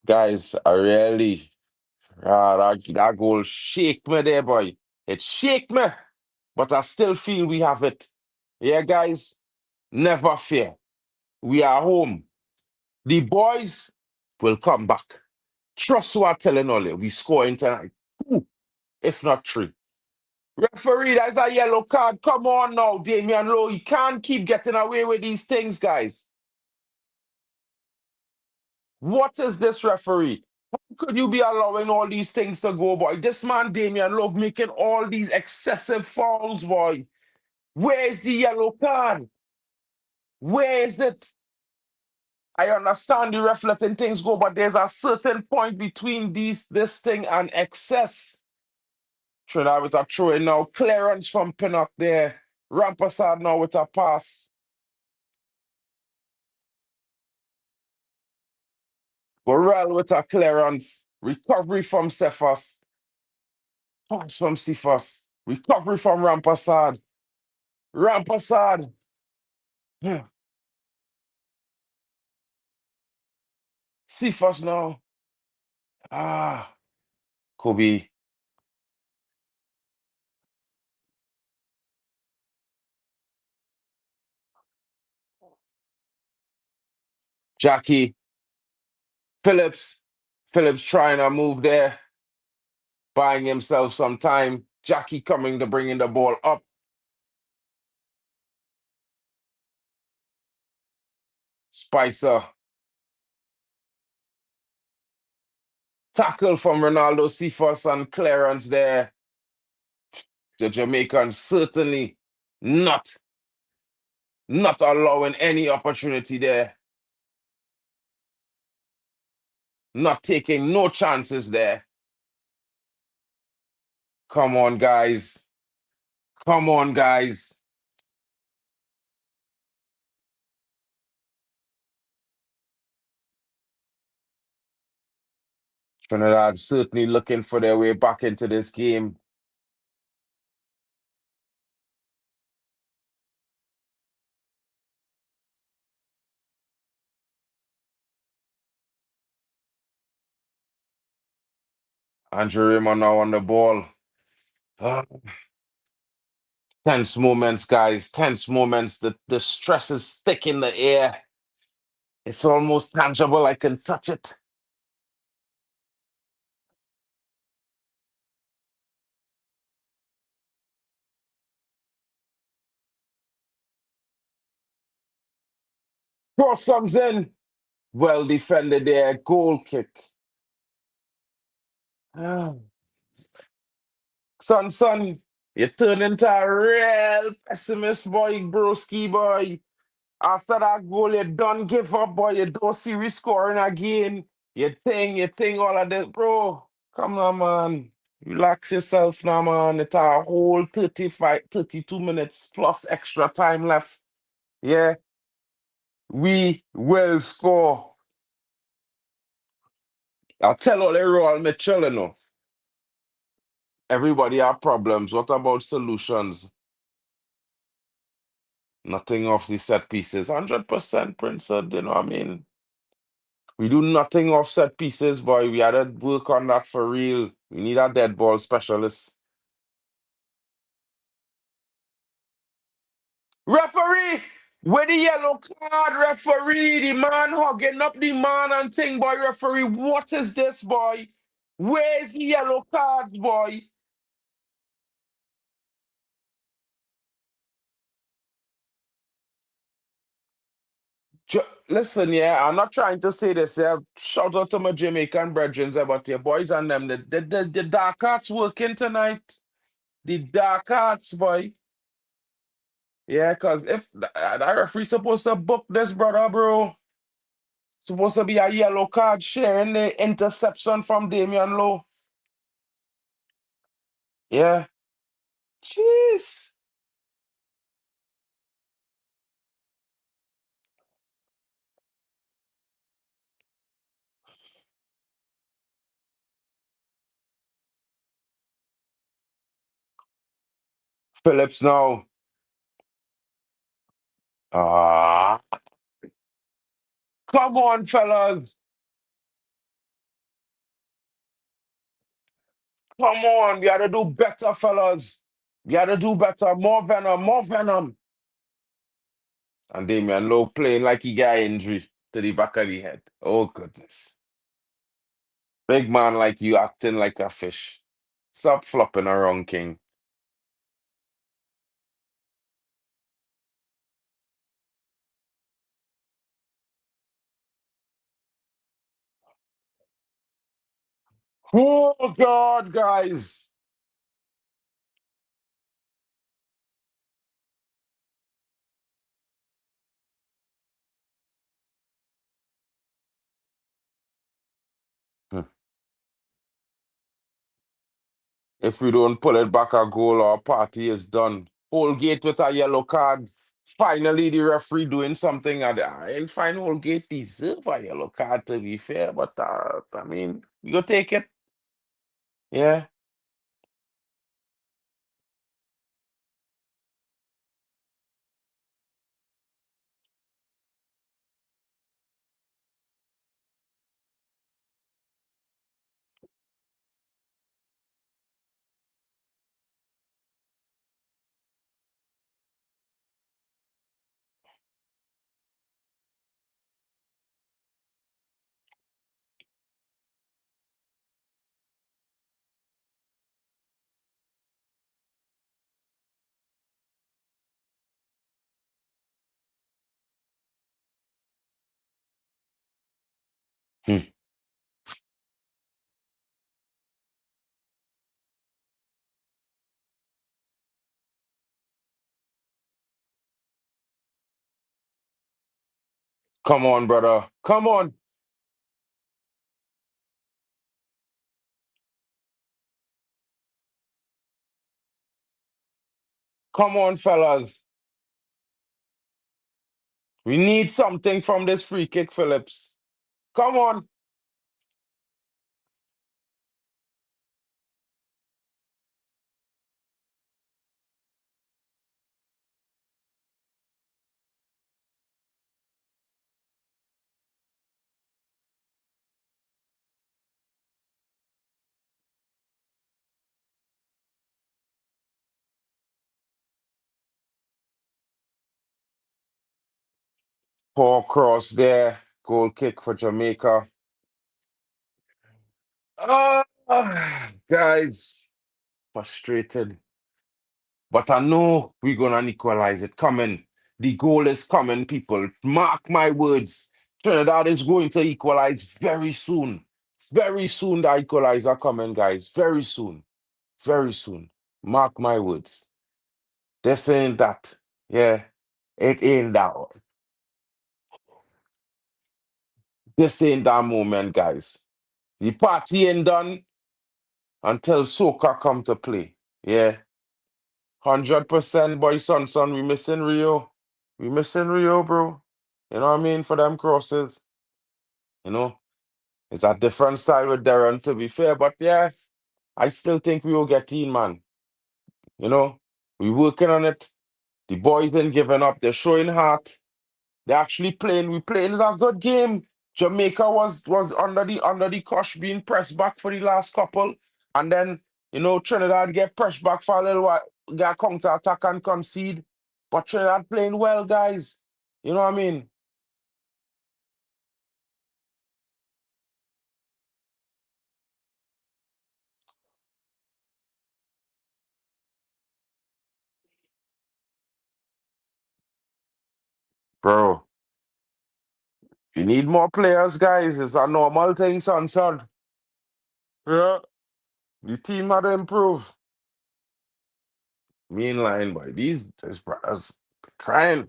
Guys, I really, that goal shake me there, boy. It shake me, but I still feel we have it. Yeah, guys, never fear. We are home. The boys will come back. Trust what I'm telling all you. We scoring tonight. 2, if not 3. Referee, that's a yellow card. Come on now, Damian Lowe. You can't keep getting away with these things, guys. What is this, referee? How could you be allowing all these things to go, boy? This man, Damian Lowe, making all these excessive fouls, boy. Where is the yellow card? Where is it? I understand the ref letting things go, but there's a certain point between this thing and excess. Trinidad with a throw in now. Clearance from Pinnock there. Rampasad now with a pass. Burrell with a clearance. Recovery from Cephas. Pass from Cephas. Recovery from Rampasad. Rampasad. Cephas now. Ah. Kobe. Jackie. Phillips. Phillips trying to move there, buying himself some time. Jackie coming to bringing the ball up. Spicer. Tackle from Ronaldo Cephas and clearance there. The Jamaicans certainly not allowing any opportunity there. Not taking no chances there. Come on, guys. Come on, guys. Trinidad certainly looking for their way back into this game. Andrew Raymond now on the ball. Ah, tense moments, guys. Tense moments. The stress is thick in the air. It's almost tangible. I can touch it. Cross comes in. Well defended there. Goal kick. Ah. Son, you turn into a real pessimist, boy, broski, boy. After that goal, you don't give up, boy. You don't see we scoring again. You think all of this, bro. Come on, man. Relax yourself now, man. It's a whole 32 minutes plus extra time left. Yeah, we will score. I'll tell all the Royal Mitchell, you know. Everybody have problems. What about solutions? Nothing off the set pieces. 100% Prince, you know what I mean? We do nothing off set pieces, boy. We had to work on that for real. We need a dead ball specialist. Referee! Where the yellow card, referee? The man hugging up the man and thing, boy, referee. What is this, boy? Where's the yellow card, boy? Listen, yeah, I'm not trying to say this, yeah. Shout out to my Jamaican brethren, but your boys and them, the dark arts working tonight. The dark arts, boy. Yeah, because if that referee supposed to book this brother, bro. Supposed to be a yellow card sharing the interception from Damian Lowe. Yeah. Jeez. Phillips now. Ah, come on, fellas. Come on. We gotta do better, fellas. We gotta do better. More venom, more venom. And Damian Lowe playing like he got injury to the back of the head. Oh, goodness. Big man like you acting like a fish. Stop flopping around, King. Oh, God, guys. Hmm. If we don't pull it back a goal, our party is done. Holgate with a yellow card. Finally, the referee doing something. I find Holgate deserve a yellow card, to be fair, but I mean, you go take it. Yeah. Hmm. Come on, brother. Come on. Come on, fellas. We need something from this free kick, Phillips. Come on. Poor cross there. Goal kick for Jamaica. Ah, guys, frustrated. But I know we're going to equalize it. Coming. The goal is coming, people. Mark my words. Trinidad is going to equalize very soon. Very soon, the equalizer coming, guys. Very soon. Very soon. Mark my words. This ain't that. Yeah. It ain't that one. This ain't that moment, guys. The party ain't done until Soca come to play. Yeah. 100% boy, son. We missing Rio. We missing Rio, bro. You know what I mean? For them crosses. You know? It's a different style with Darren, to be fair. But yeah, I still think we will get in, man. You know? We working on it. The boys ain't giving up. They're showing heart. They're actually playing. We playing a good game. Jamaica was under the cosh being pressed back for the last couple. And then, Trinidad get pressed back for a little while, get counter attack and concede. But Trinidad playing well, guys. You know what I mean? Bro, you need more players, guys. It's a normal thing, son. Yeah. The team had to improve. Mainline, boy. These brothers crying.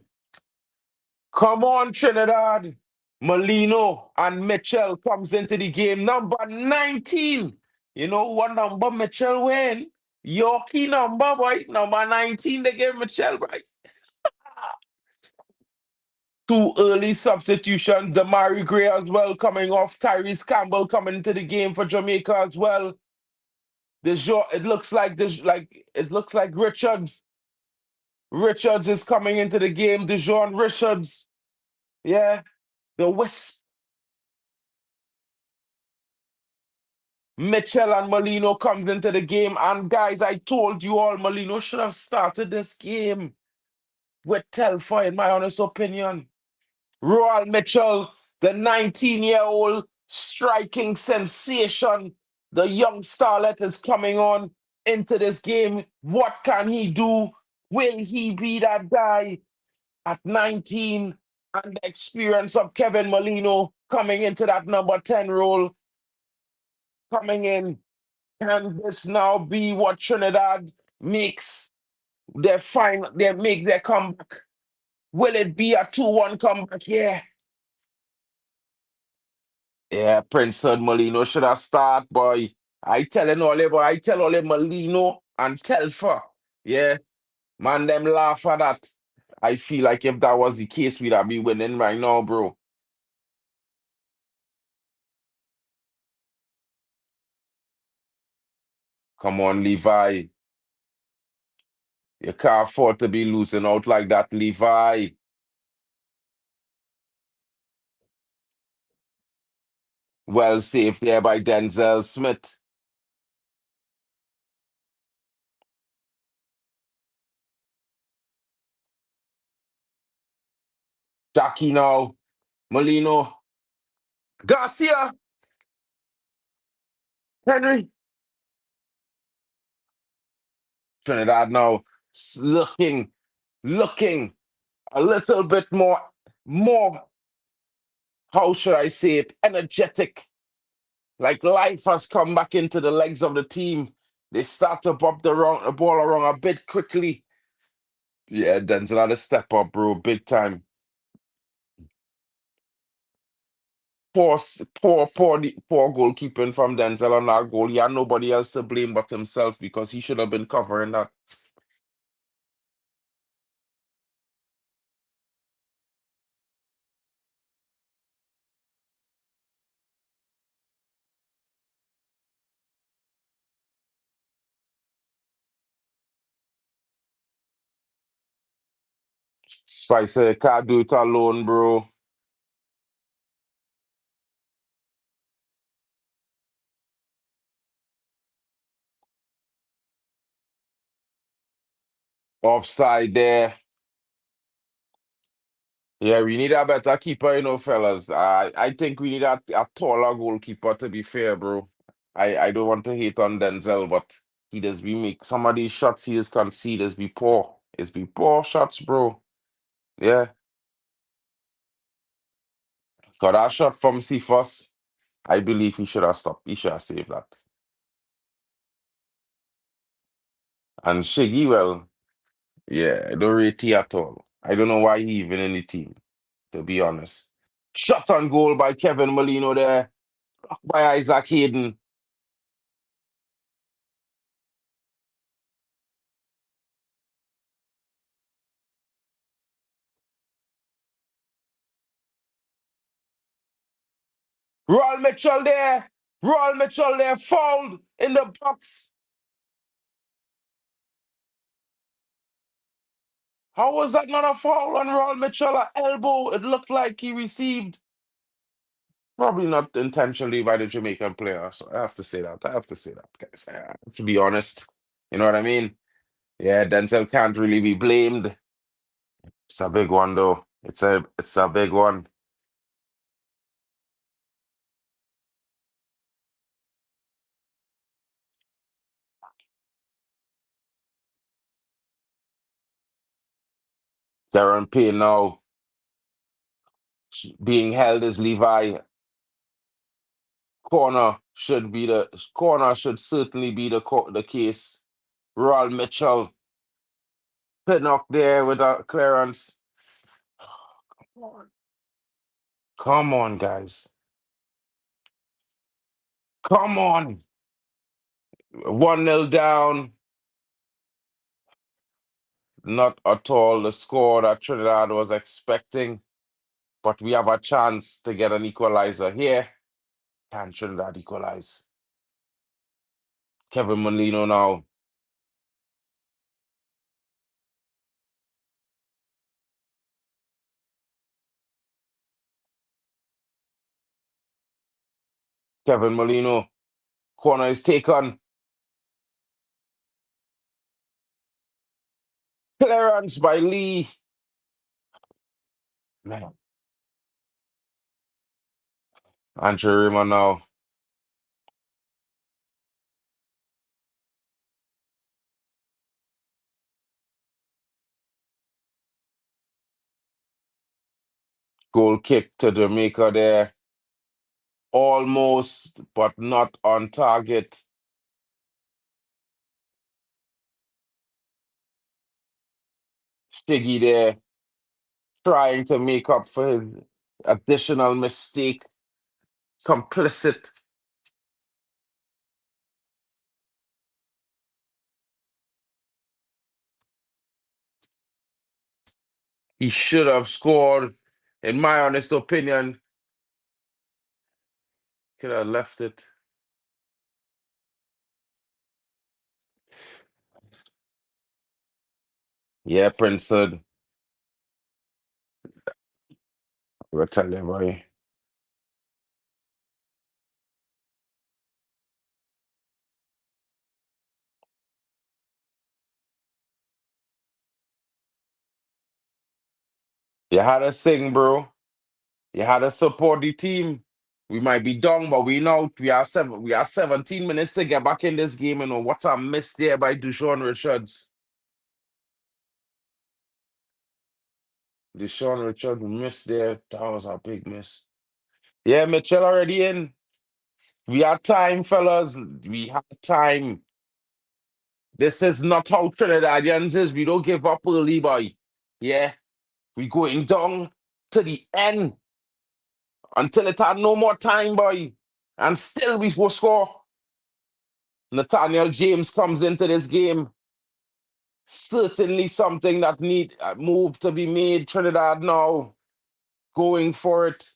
Come on, Trinidad. Molino and Mitchell comes into the game. Number 19. You know what number Mitchell wearing? Yorkie number, boy. Number 19, they gave Mitchell, right? Two early substitutions. Damari Gray as well coming off. Tyrese Campbell coming into the game for Jamaica as well. It looks like Richards. Richards is coming into the game. Dejon Richards. Yeah. The Wisp. Mitchell and Molino comes into the game. And guys, I told you all, Molino should have started this game with Telfer, in my honest opinion. Royal Mitchell, the 19-year-old striking sensation, the young starlet is coming on into this game. What can he do? Will he be that guy at 19? And the experience of Kevin Molino coming into that number 10 role, coming in. Can this now be what Trinidad makes they make their comeback? Will it be a 2-1 comeback? Yeah. Yeah, Prince Molino should have start, boy. I tell all Molino and Telfer. Yeah. Man, them laugh at that. I feel like if that was the case, we'd have been winning right now, bro. Come on, Levi. You can't afford to be losing out like that, Levi. Well saved there by Denzel Smith. Jackie now. Molino. Garcia. Henry. Trinidad now looking a little bit more how should I say it, energetic. Like life has come back into the legs of the team. They start to pop the ball around a bit quickly. Yeah, Denzel had to step up, bro, big time. Poor goalkeeping from Denzel on that goal. He had nobody else to blame but himself because he should have been covering that. Spicer can't do it alone, bro. Offside there. Yeah, we need a better keeper, fellas. I think we need a taller goalkeeper, to be fair, bro. I don't want to hate on Denzel, but he does be make some of these shots he has conceded is be poor. It's be poor shots, bro. Yeah. Got that shot from Cephas. I believe he should have stopped. He should have saved that. And Shiggy, well, yeah, I don't rate he at all. I don't know why he even in the team, to be honest. Shot on goal by Kevin Molino there, by Isaac Hayden. Royal Mitchell there. Royal Mitchell there, fouled in the box. How was that not a foul on Royal Mitchell? An elbow, it looked like he received. Probably not intentionally by the Jamaican player. So I have to say that. I have to say that, guys. I have to be honest. You know what I mean? Yeah, Denzel can't really be blamed. It's a big one, though. It's a big one. Darren Payne now being held as Levi. Corner should certainly be the case. Royal Mitchell Pinnock there with a clearance. Come on. Come on, guys. Come on. 1-0 down. Not at all the score that Trinidad was expecting, but we have a chance to get an equalizer here. Can Trinidad equalize? Kevin Molino now. Kevin Molino. Corner is taken. Clearance by Lee. Man. Andrew Rima now. Goal kick to Jamaica there. Almost, but not on target. Shiggy there, trying to make up for his additional mistake. Complicit. He should have scored, in my honest opinion. Could have left it. Yeah, Prince said. I'll tell you, boy. You had to sing, bro. You had to support the team. We might be down, but we know we are 17 minutes to get back in this game. You know what a miss there by Deshaun Richards. Deshaun Richards missed there. That was a big miss. Yeah, Mitchell already in. We have time, fellas. We have time. This is not how Trinidadians is. We don't give up early, boy. Yeah. We going down to the end until it had no more time, boy. And still we will score. Nathaniel James comes into this game. Certainly something that need a move to be made. Trinidad now going for it.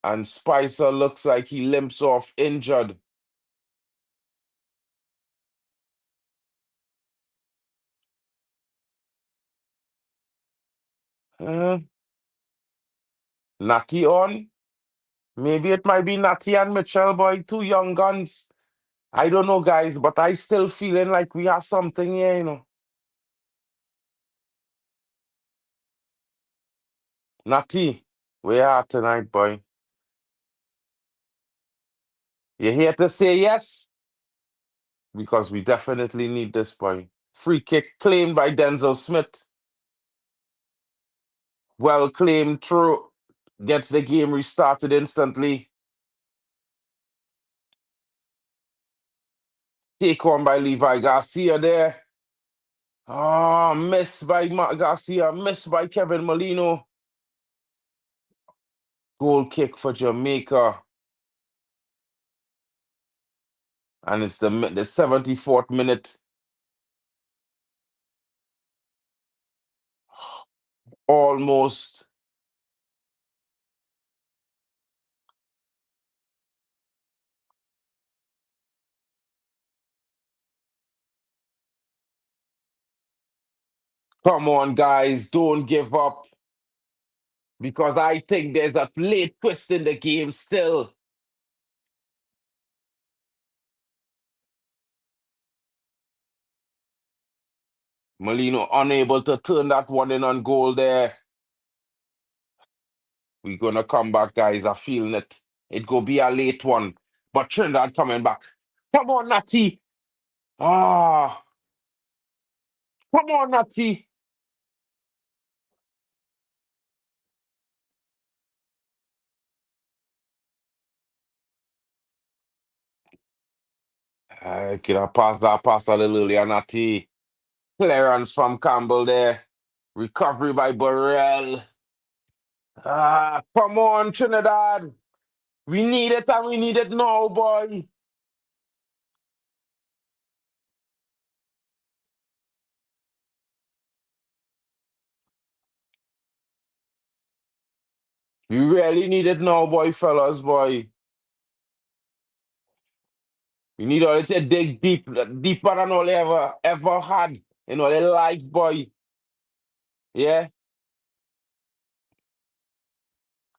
And Spicer looks like he limps off injured. Natty on. Maybe it might be Natty and Mitchell, boy. Two young guns. I don't know, guys, but I still feeling like we have something here, you know. Natty, where you at tonight, boy? You here to say yes? Because we definitely need this, boy. Free kick claimed by Denzel Smith. Well claimed, through. Gets the game restarted instantly. Take on by Levi. Garcia there. Oh, missed by Garcia. Missed by Kevin Molino. Goal kick for Jamaica. And it's the 74th minute. Almost. Come on, guys. Don't give up. Because I think there's a late twist in the game still. Molino unable to turn that one in on goal there. We're going to come back, guys. I'm feeling it. It go be a late one. But Trinidad coming back. Come on, Natty. Ah, come on, Natty. Could have passed that pass a little earlier, Natty. Clearance from Campbell there. Recovery by Burrell. Ah, come on, Trinidad. We need it and we need it now, boy. We really need it now, boy, fellas, boy. We need all it to dig deep, deeper than all they ever had in all their life, boy. Yeah?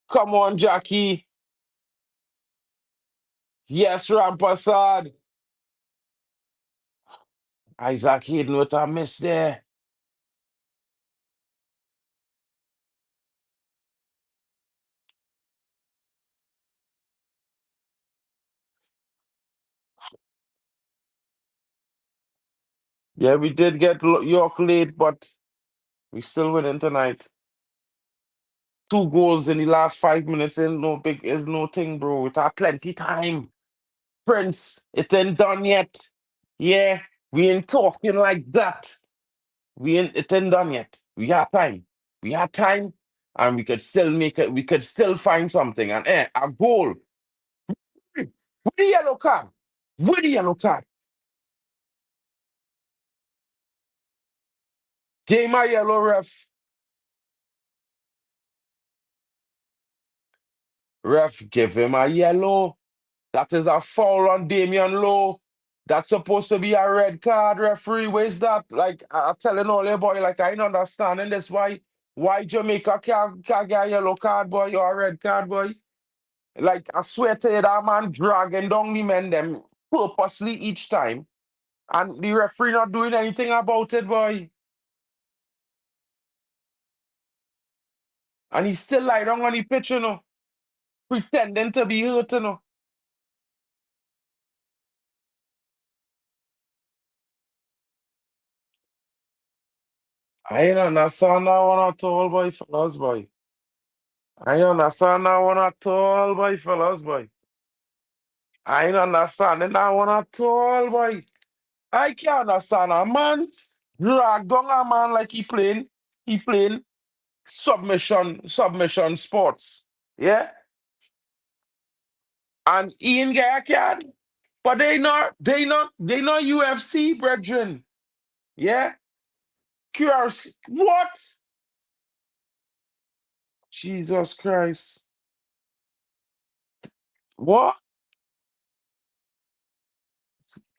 Come on, Jackie. Yes, Rampassad. Isaac Hayden with a miss there. Yeah, we did get York late, but we still winning tonight. 2 goals in the last 5 minutes is no thing, bro. We have plenty time. Prince, it ain't done yet. Yeah, we ain't talking like that. It ain't done yet. We have time. We have time, and we could still make it. We could still find something. And a goal with the yellow card. With the yellow card. Game a yellow, ref. Ref, give him a yellow. That is a foul on Damian Lowe. That's supposed to be a red card, referee. Where's that? Like, I'm telling all you, boy, like, I ain't understanding this. Why Jamaica can't get a yellow card, boy, or a red card, boy? Like, I swear to you, that man dragging down the men them purposely each time. And the referee not doing anything about it, boy. And he still lie down on the pitch, you know, pretending to be hurt, you know. I ain't understand that one at all, boy, fellas, boy. I ain't understand that one at all, boy, fellas, boy. I ain't understanding that one at all, boy. I can't understand a man drag down a man like he playing submission sports. Yeah? And Ian guy can. But they not UFC, brethren. Yeah? QRC. What? Jesus Christ. What?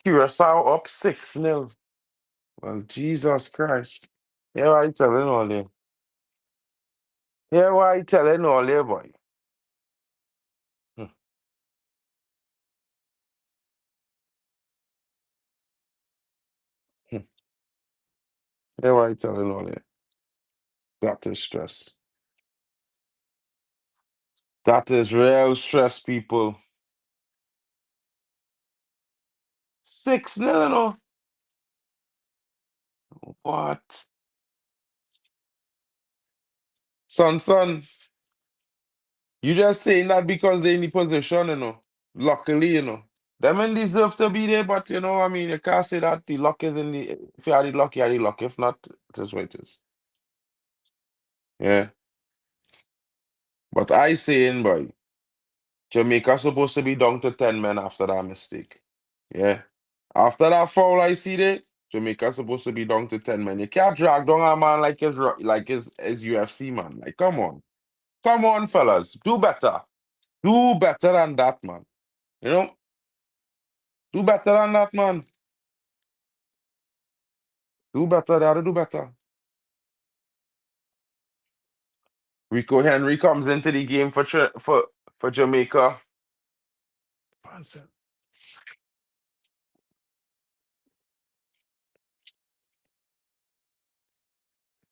Curacao up 6-0. Well, Jesus Christ. Yeah, what I telling all you? Yeah, what I telling all you, boy? Hmm, hmm. Yeah, what I telling all you? That is stress. That is real stress, people. 6-0, you know? What? Son, you just saying that because they in the position, you know? Luckily, you know? Them men deserve to be there, but you know, I mean, you can't say that the luck is in the. If you are the luck, you are the luck. If not, it is what it is. Yeah. But I saying, boy, Jamaica supposed to be down to 10 men after that mistake. Yeah. After that foul I see there, Jamaica supposed to be down to 10 men. You can't drag down a man like his UFC man. Like, come on. Come on, fellas. Do better. Do better than that, man. You know? Do better than that, man. Do better. They ought to do better. Rico Henry comes into the game for Jamaica.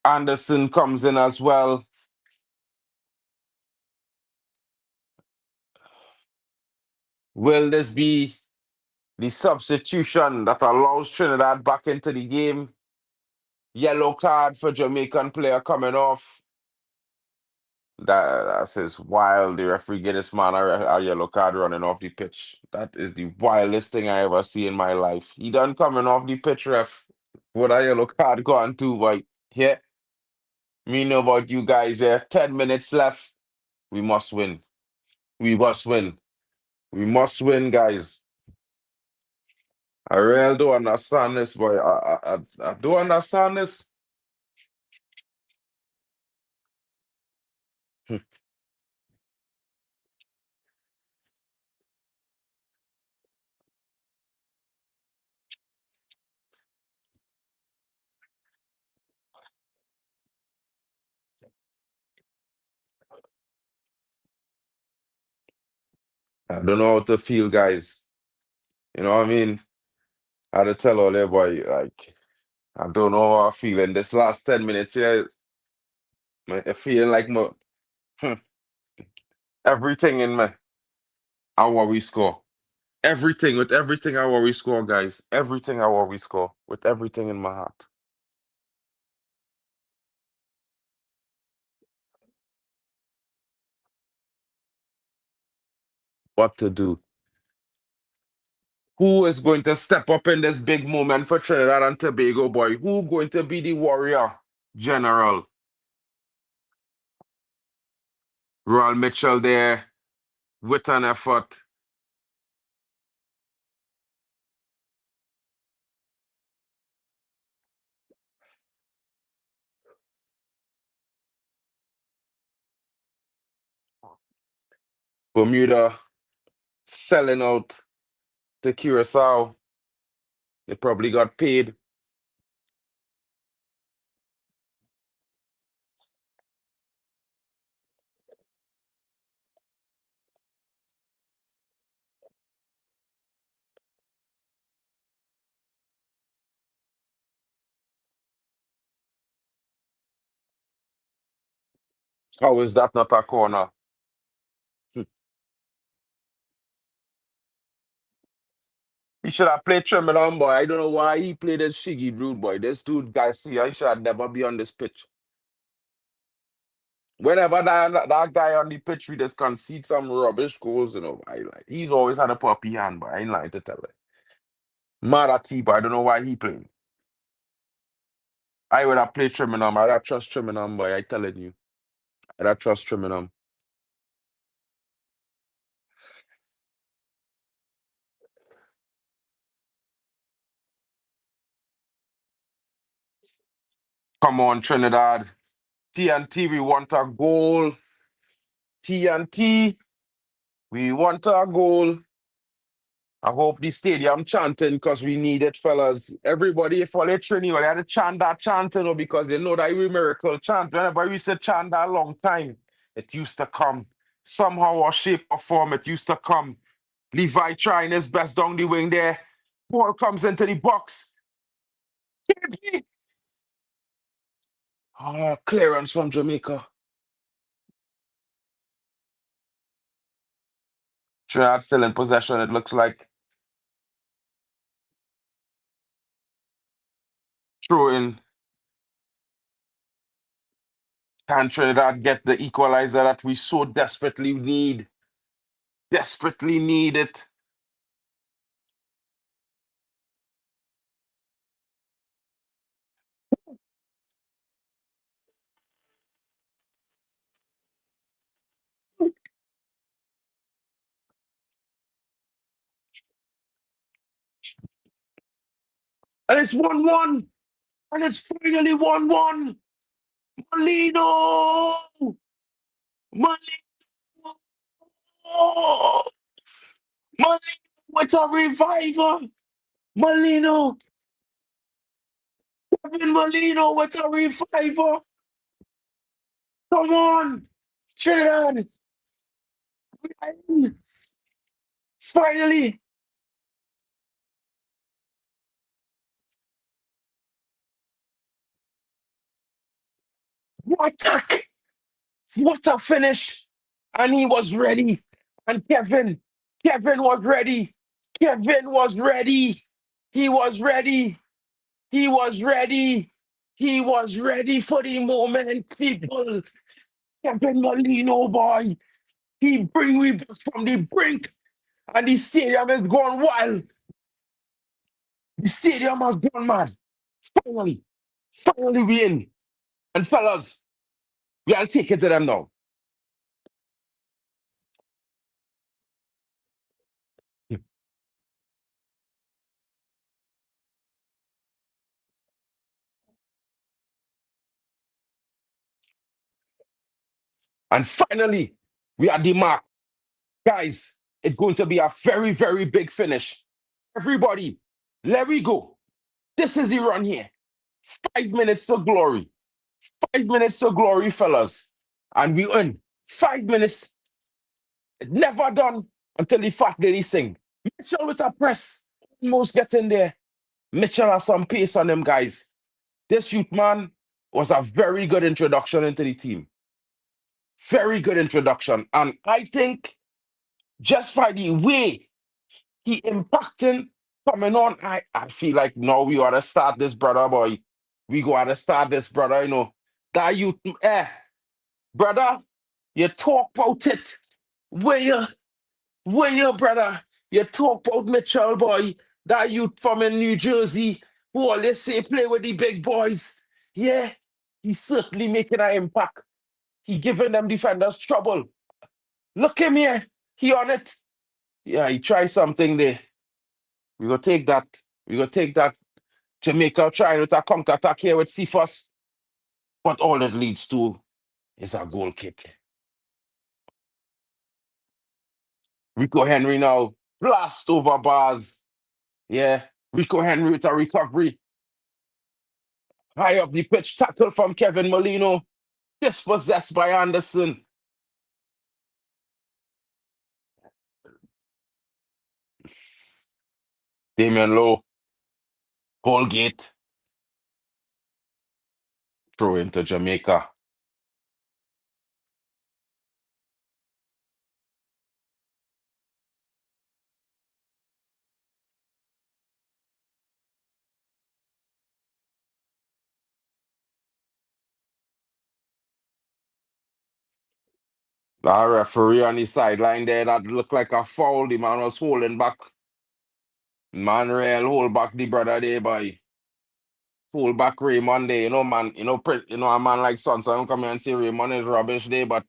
Anderson comes in as well. Will this be the substitution that allows Trinidad back into the game? Yellow card for Jamaican player coming off. That's just wild. The referee get this man a yellow card running off the pitch. That is the wildest thing I ever see in my life. He done coming off the pitch, ref. What a yellow card gone to, boy. Yeah, me know about you guys here. 10 minutes left. We must win. We must win. We must win, guys. I really don't understand this, boy. I don't understand this. Hmm. I don't know how to feel, guys. You know what I mean? I had to tell all that, boy, like, I don't know how I feel in this last 10 minutes here. I feeling like hmm, everything in me. I want we score. Everything, with everything I want we score, guys. Everything I want we score. With everything in my heart. What to do? Who is going to step up in this big moment for Trinidad and Tobago, boy? Who going to be the warrior general? Royal Mitchell there with an effort. Bermuda selling out to Curacao. They probably got paid. How is that not a corner? Hmm. He should have played Trinidad, boy. I don't know why he played as Shiggy Rude, boy. This dude, García, he should have never be on this pitch. Whenever that guy on the pitch, we just concede some rubbish goals, you know. He's always had a puppy hand, but I ain't lying to tell it. Mad at T, but I don't know why he playing. I would have played Trinidad. I would have trust Trinidad, boy. I telling you. I would have trust Trinidad. Come on, Trinidad. TNT, we want a goal. TNT, we want a goal. I hope the stadium chanting because we need it, fellas. Everybody follow Trini, they had to chant that chanting because they know that we miracle chant. Whenever we said chant that long time, it used to come. Somehow or shape or form, it used to come. Levi trying his best down the wing there. Ball comes into the box. Oh, clearance from Jamaica. Trinidad still in possession, it looks like. Throw in. Can Trinidad get the equalizer that we so desperately need? Desperately need it. And it's 1-1. And it's finally 1-1. Molino! Molino! Molino with a revival! Molino! Kevin Molino with a revival! Come on! Trinidad! Finally! What attack! What a finish! And he was ready. And Kevin was ready. Kevin was ready. He was ready. He was ready. He was ready for the moment, people. Kevin Molino, boy. He bring me back from the brink. And the stadium has gone wild. The stadium has gone mad. Finally. Finally we in. And fellas, we gotta take it to them now. And finally, we are the mark. Guys, it's going to be a very, very big finish. Everybody, let me go. This is the run here. 5 minutes to glory. 5 minutes to glory, fellas. And we earn 5 minutes. Never done until the fat lady sing. Mitchell with a press. Almost getting there. Mitchell has some pace on them, guys. This youth man was a very good introduction into the team. Very good introduction. And I think just by the way he impacting coming on, I feel like now we ought to start this, brother, boy. We go to start this, brother, you know. That youth, brother, you talk about it. Where you, brother? You talk about Mitchell, boy. That youth from in New Jersey who always say play with the big boys. Yeah, he's certainly making an impact. He giving them defenders trouble. Look him here. He on it. Yeah, he tried something there. We go take that. We go take that. Jamaica trying with a counter attack here with Cephas. But all it leads to is a goal kick. Rico Henry now. Blast over bars. Yeah. Rico Henry with a recovery. High up the pitch. Tackle from Kevin Molino. Dispossessed by Anderson. Damian Lowe. Holgate. Throw into Jamaica. That referee on the sideline there, that looked like a foul. The man was holding back. Man, real hold back the brother there, boy. Hold back Raymond there, you know, man. A man like Sonson come here and say Raymond is rubbish there, but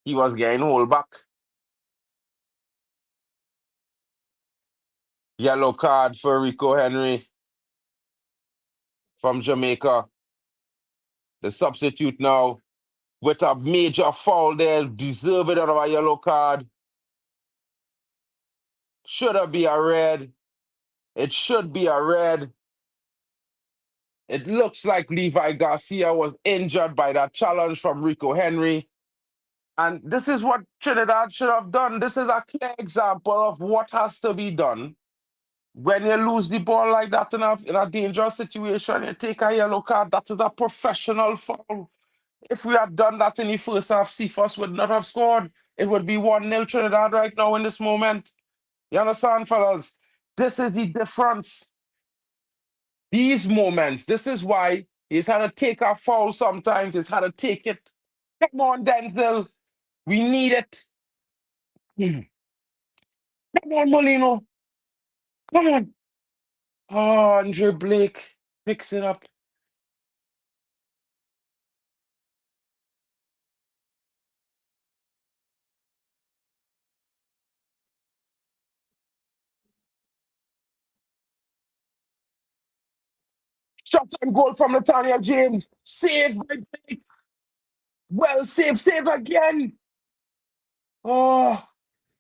he was getting hold back. Yellow card for Rico Henry from Jamaica. The substitute now with a major foul there, deserving of a yellow card. Should have been a red. It should be a red. It looks like Levi García was injured by that challenge from Rico Henry. And this is what Trinidad should have done. This is a clear example of what has to be done. When you lose the ball like that in a dangerous situation, you take a yellow card. That is a professional foul. If we had done that in the first half, Cephas would not have scored. It would be 1-0 Trinidad right now in this moment. You understand, fellas? This is the difference. These moments, this is why he's had to take a foul sometimes. He's had to take it. Come on, Denzel. We need it. Come on, Molino. Come on. Oh, Andre Blake picks it up. Shot on goal from Nathaniel James. Save by Blake. Well, save again. Oh,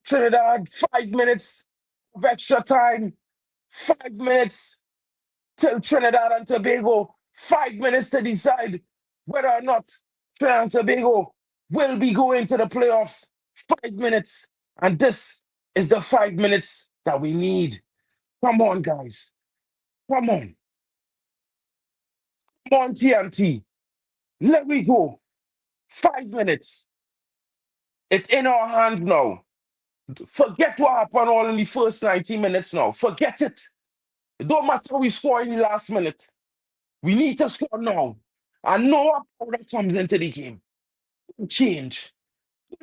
Trinidad, 5 minutes of extra time. 5 minutes till Trinidad and Tobago. 5 minutes to decide whether or not Trinidad and Tobago will be going to the playoffs. 5 minutes. And this is the 5 minutes that we need. Come on, guys. Come on. Come on, TNT. Let me go. 5 minutes. It's in our hands now. Forget what happened all in the first 90 minutes now. Forget it. It don't matter we score in the last minute. We need to score now. And Noah Powder comes into the game. Change.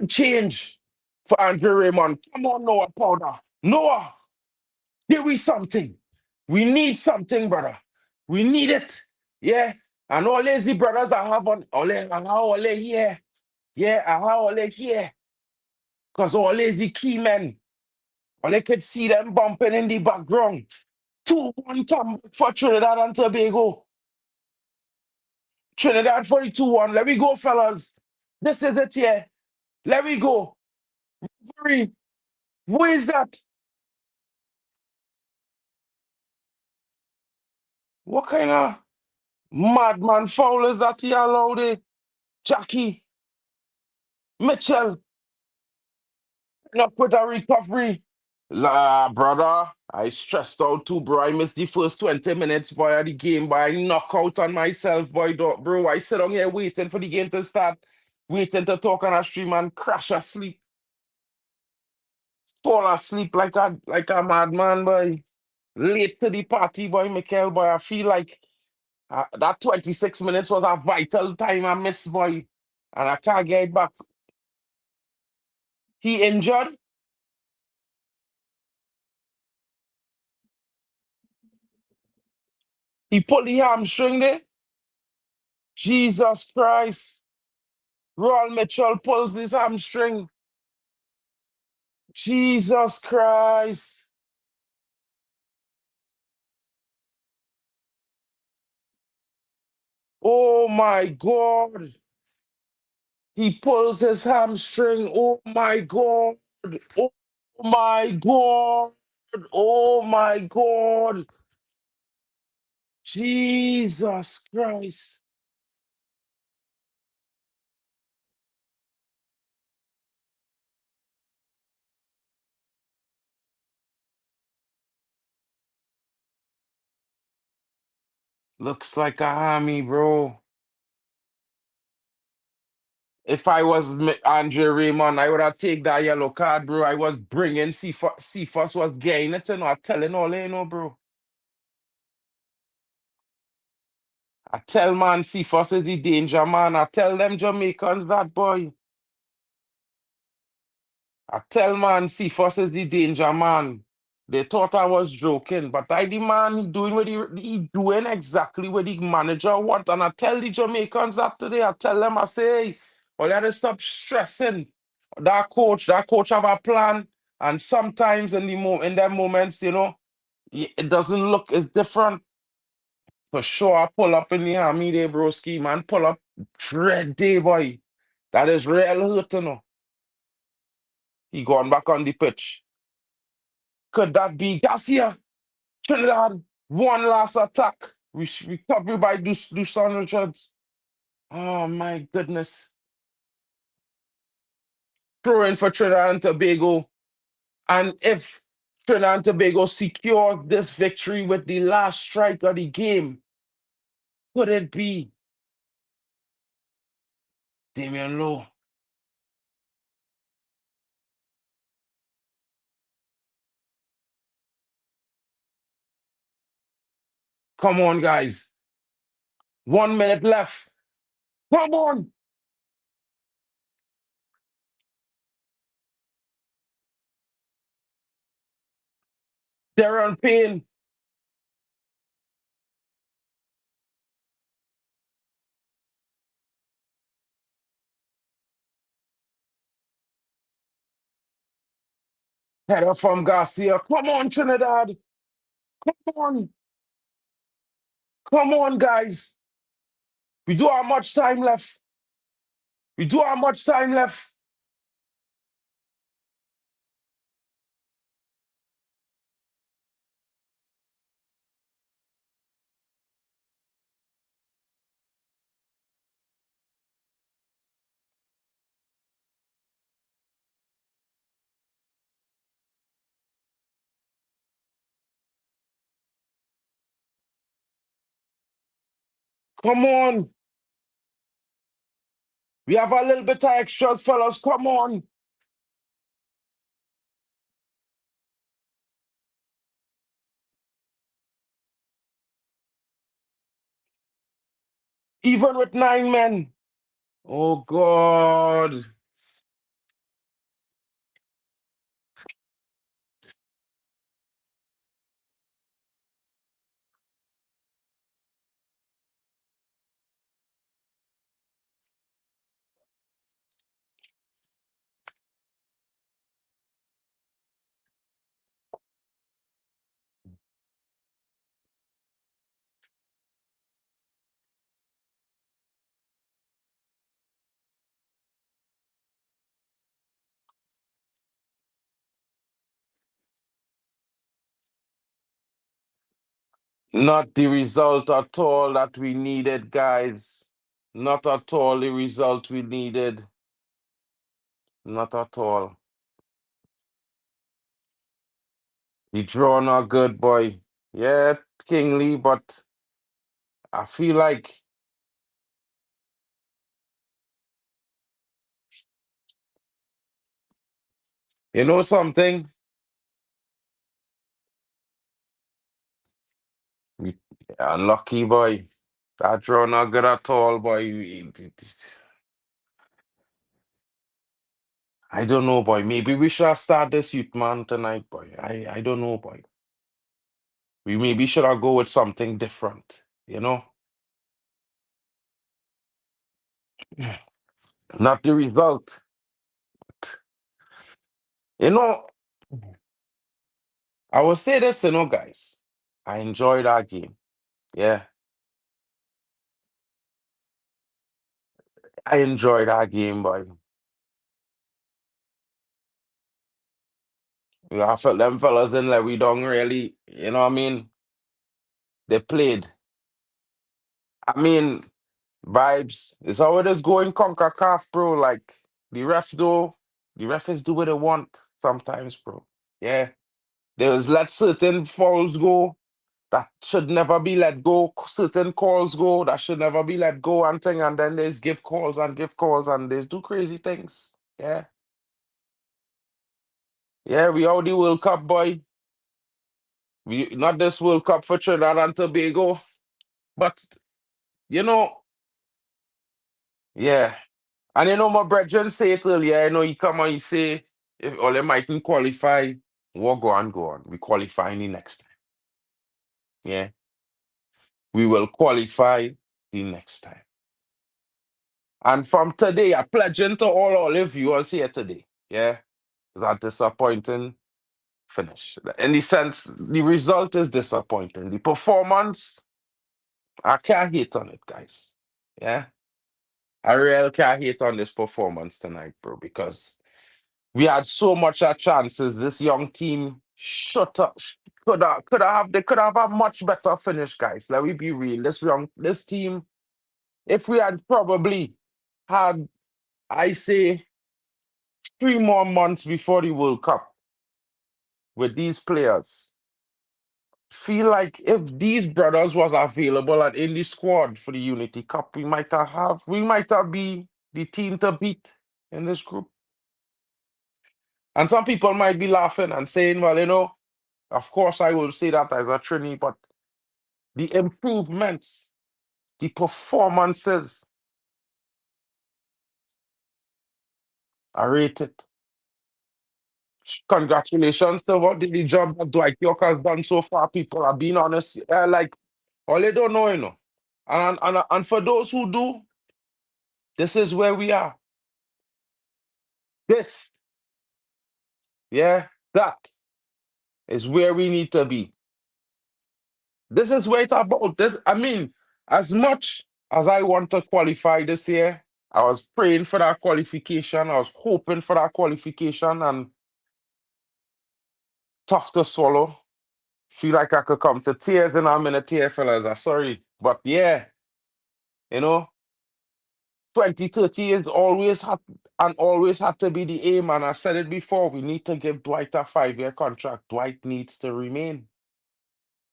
Change for Andre Raymond. Come on, Noah Powder. Noah, give me something. We need something, brother. We need it. Yeah. And all lazy brothers I have on all here. Yeah, I have all here. Because all lazy key men. All I could see them bumping in the background. 2-1 come for Trinidad and Tobago. Trinidad for the 2-1. Let me go, fellas. This is it here. Let me go. Referee, who is that? What kind of madman foul is that he allowed it? Jackie Mitchell. Not with a recovery. La, brother. I stressed out too, bro. I missed the first 20 minutes, boy, of the game, boy. I knock out on myself, boy, bro. I sit down here waiting for the game to start, waiting to talk on a stream and crash asleep. Fall asleep like a madman, boy. Late to the party, boy, Mikel, boy. I feel like that 26 minutes was a vital time I missed, boy. And I can't get it back. He injured. He pulled the hamstring there. Jesus Christ. Roll Mitchell pulls his hamstring. Jesus Christ. Oh my God. He pulls his hamstring. Oh my God. Oh my God. Oh my God. Jesus Christ. Looks like a hammy, bro. If I was Andre Raymond, I would have taken that yellow card, bro. I was bringing Cephas was getting it, I'm telling all bro. I tell man, Cephas is the danger, man. I tell them Jamaicans that, boy. I tell man, Cephas is the danger man. They thought I was joking, but I the man he doing what he doing exactly what the manager want. And I tell the Jamaicans that today. I tell them, I say, hey, all you gotta stop stressing. That coach have a plan. And sometimes in them moments, you know, it doesn't look as different. For sure, I pull up in the army there, broski, man. Pull up dread day, boy. That is real hurt, you know. He gone back on the pitch. Could that be García? Trinidad, one last attack. Recovery by Dusan Richards. Oh my goodness. Throw in for Trinidad and Tobago. And if Trinidad and Tobago secure this victory with the last strike of the game, could it be Damian Lowe? Come on, guys. 1 minute left. Come on. Darren Payne. Header from Garcia. Come on, Trinidad. Come on. Come on, guys. We do have much time left. We do have much time left. Come on. We have a little bit of extras, fellas. Come on. Even with 9 men. Oh, God. Not the result at all that we needed, guys. Not at all the result we needed. Not at all. The draw not good, boy. Yeah, Kingly, but I feel like, you know something? We- Unlucky, boy. That draw not good at all, boy. I don't know, boy. Maybe we should have started this youth man tonight, boy. I don't know, boy. We maybe should have go with something different, you know? Not the result. You know, I will say this, you know, guys. I enjoyed our game. Yeah, I enjoyed our game, boy. I felt them fellas in like we don't really, you know what I mean? They played. I mean, vibes. It's how it is going Concacaf, bro. Like the refs do what they want sometimes, bro. Yeah. There's let certain fouls go that should never be let go. Certain calls go that should never be let go and thing. And then there's give calls and they do crazy things. Yeah. Yeah, we out the World Cup, boy. We not this World Cup for Trinidad and Tobago. But you know, yeah. And you know my brethren say it earlier, you know, he come and he say, if or they mightn't qualify, we'll go on. We qualify the next time. Yeah. We will qualify the next time. And from today, I'm pledging to all our viewers here today. Yeah. That disappointing finish. In the sense, the result is disappointing. The performance, I can't hate on it, guys. Yeah. I really can't hate on this performance tonight, bro, because we had so much chances. This young team they could have a much better finish, guys. Let me be real. This team, if we had probably had, I say, 3 more months before the World Cup with these players, feel like if these brothers was available and in the squad for the Unity Cup, we might have be the team to beat in this group. And some people might be laughing and saying, well, of course I will say that as a Trini, but the improvements, the performances are rated. Congratulations to what the job that Dwight York has done so far. People are being honest. Like, all they don't know. And for those who do, this is where we are. This, that is where we need to be. This is where it's about. I mean, as much as I want to qualify this year, I was praying for that qualification. I was hoping for that qualification, and tough to swallow. Feel like I could come to tears in a minute here, fellas. I'm sorry. But yeah, 2030 is always had to be the aim. And I said it before, we need to give Dwight a 5-year contract. Dwight needs to remain.